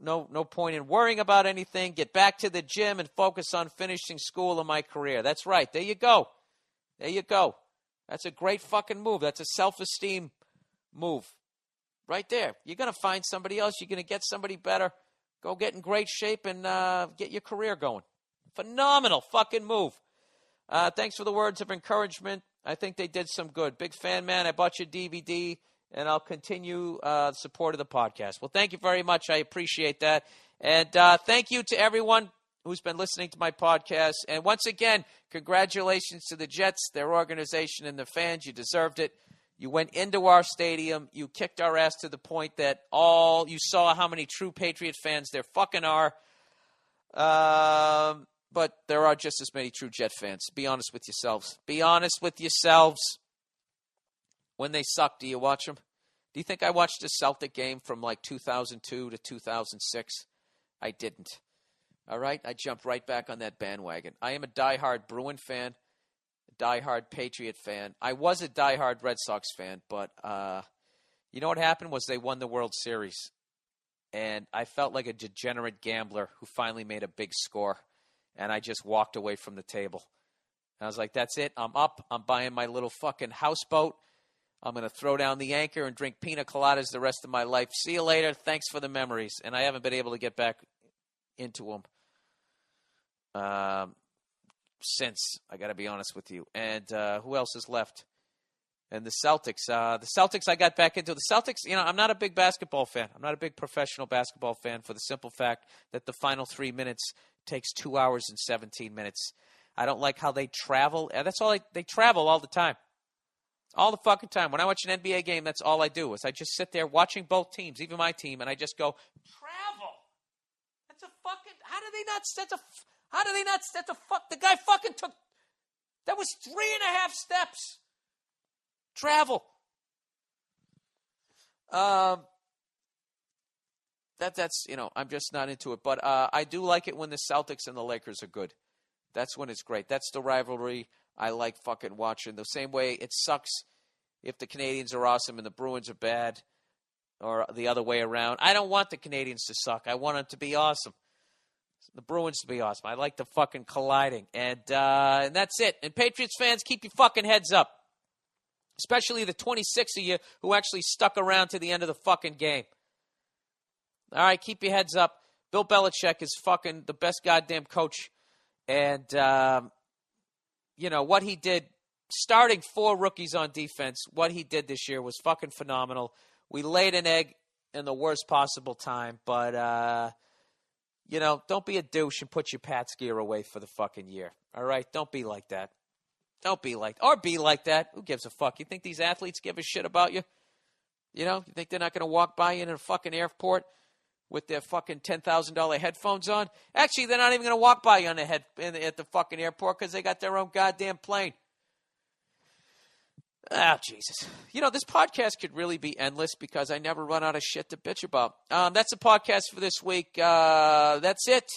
No point in worrying about anything. Get back to the gym and focus on finishing school and my career. That's right. There you go. There you go. That's a great fucking move. That's a self-esteem move. Right there. You're going to find somebody else. You're going to get somebody better. Go get in great shape and get your career going. Phenomenal fucking move. Thanks for the words of encouragement. I think they did some good. Big fan, man. I bought your DVD, and I'll continue support of the podcast. Well, thank you very much. I appreciate that. And thank you to everyone who's been listening to my podcast. And once again, congratulations to the Jets, their organization, and the fans. You deserved it. You went into our stadium. You kicked our ass to the point that you saw how many true Patriot fans there fucking are. But there are just as many true Jet fans. Be honest with yourselves. Be honest with yourselves. When they suck, do you watch them? Do you think I watched a Celtic game from like 2002 to 2006? I didn't. All right? I jumped right back on that bandwagon. I am a diehard Bruin fan, a diehard Patriot fan. I was a diehard Red Sox fan, but you know what happened was they won the World Series. And I felt like a degenerate gambler who finally made a big score. And I just walked away from the table. And I was like, that's it. I'm up. I'm buying my little fucking houseboat. I'm going to throw down the anchor and drink pina coladas the rest of my life. See you later. Thanks for the memories. And I haven't been able to get back into them since, I got to be honest with you. And who else is left? And the Celtics. I got back into. The Celtics, I'm not a big basketball fan. I'm not a big professional basketball fan for the simple fact that the final 3 minutes takes 2 hours and 17 minutes. I don't like how they travel. That's all they travel all the time. All the fucking time. When I watch an NBA game, that's all I do is I just sit there watching both teams, even my team, and I just go, travel. That's a fucking, how do they not set the fuck, the guy fucking took, that was 3.5 steps. Travel. That's I'm just not into it. But I do like it when the Celtics and the Lakers are good. That's when it's great. That's the rivalry I like fucking watching. The same way it sucks if the Canadians are awesome and the Bruins are bad, or the other way around. I don't want the Canadians to suck. I want them to be awesome. The Bruins to be awesome. I like the fucking colliding. And that's it. And Patriots fans, keep your fucking heads up. Especially the 26 of you who actually stuck around to the end of the fucking game. All right, keep your heads up. Bill Belichick is fucking the best goddamn coach. And, what he did, starting 4 rookies on defense, what he did this year was fucking phenomenal. We laid an egg in the worst possible time. But, don't be a douche and put your Pats gear away for the fucking year. All right? Don't be like that. Don't be like that. Who gives a fuck? You think these athletes give a shit about you? You think they're not going to walk by you in a fucking airport with their fucking $10,000 headphones on? Actually, they're not even going to walk by you at the fucking airport because they got their own goddamn plane. Ah, Jesus. This podcast could really be endless because I never run out of shit to bitch about. That's the podcast for this week. That's it.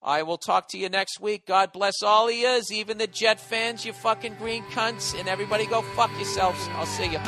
I will talk to you next week. God bless all of yous, even the Jet fans, you fucking green cunts, and everybody go fuck yourselves. I'll see you.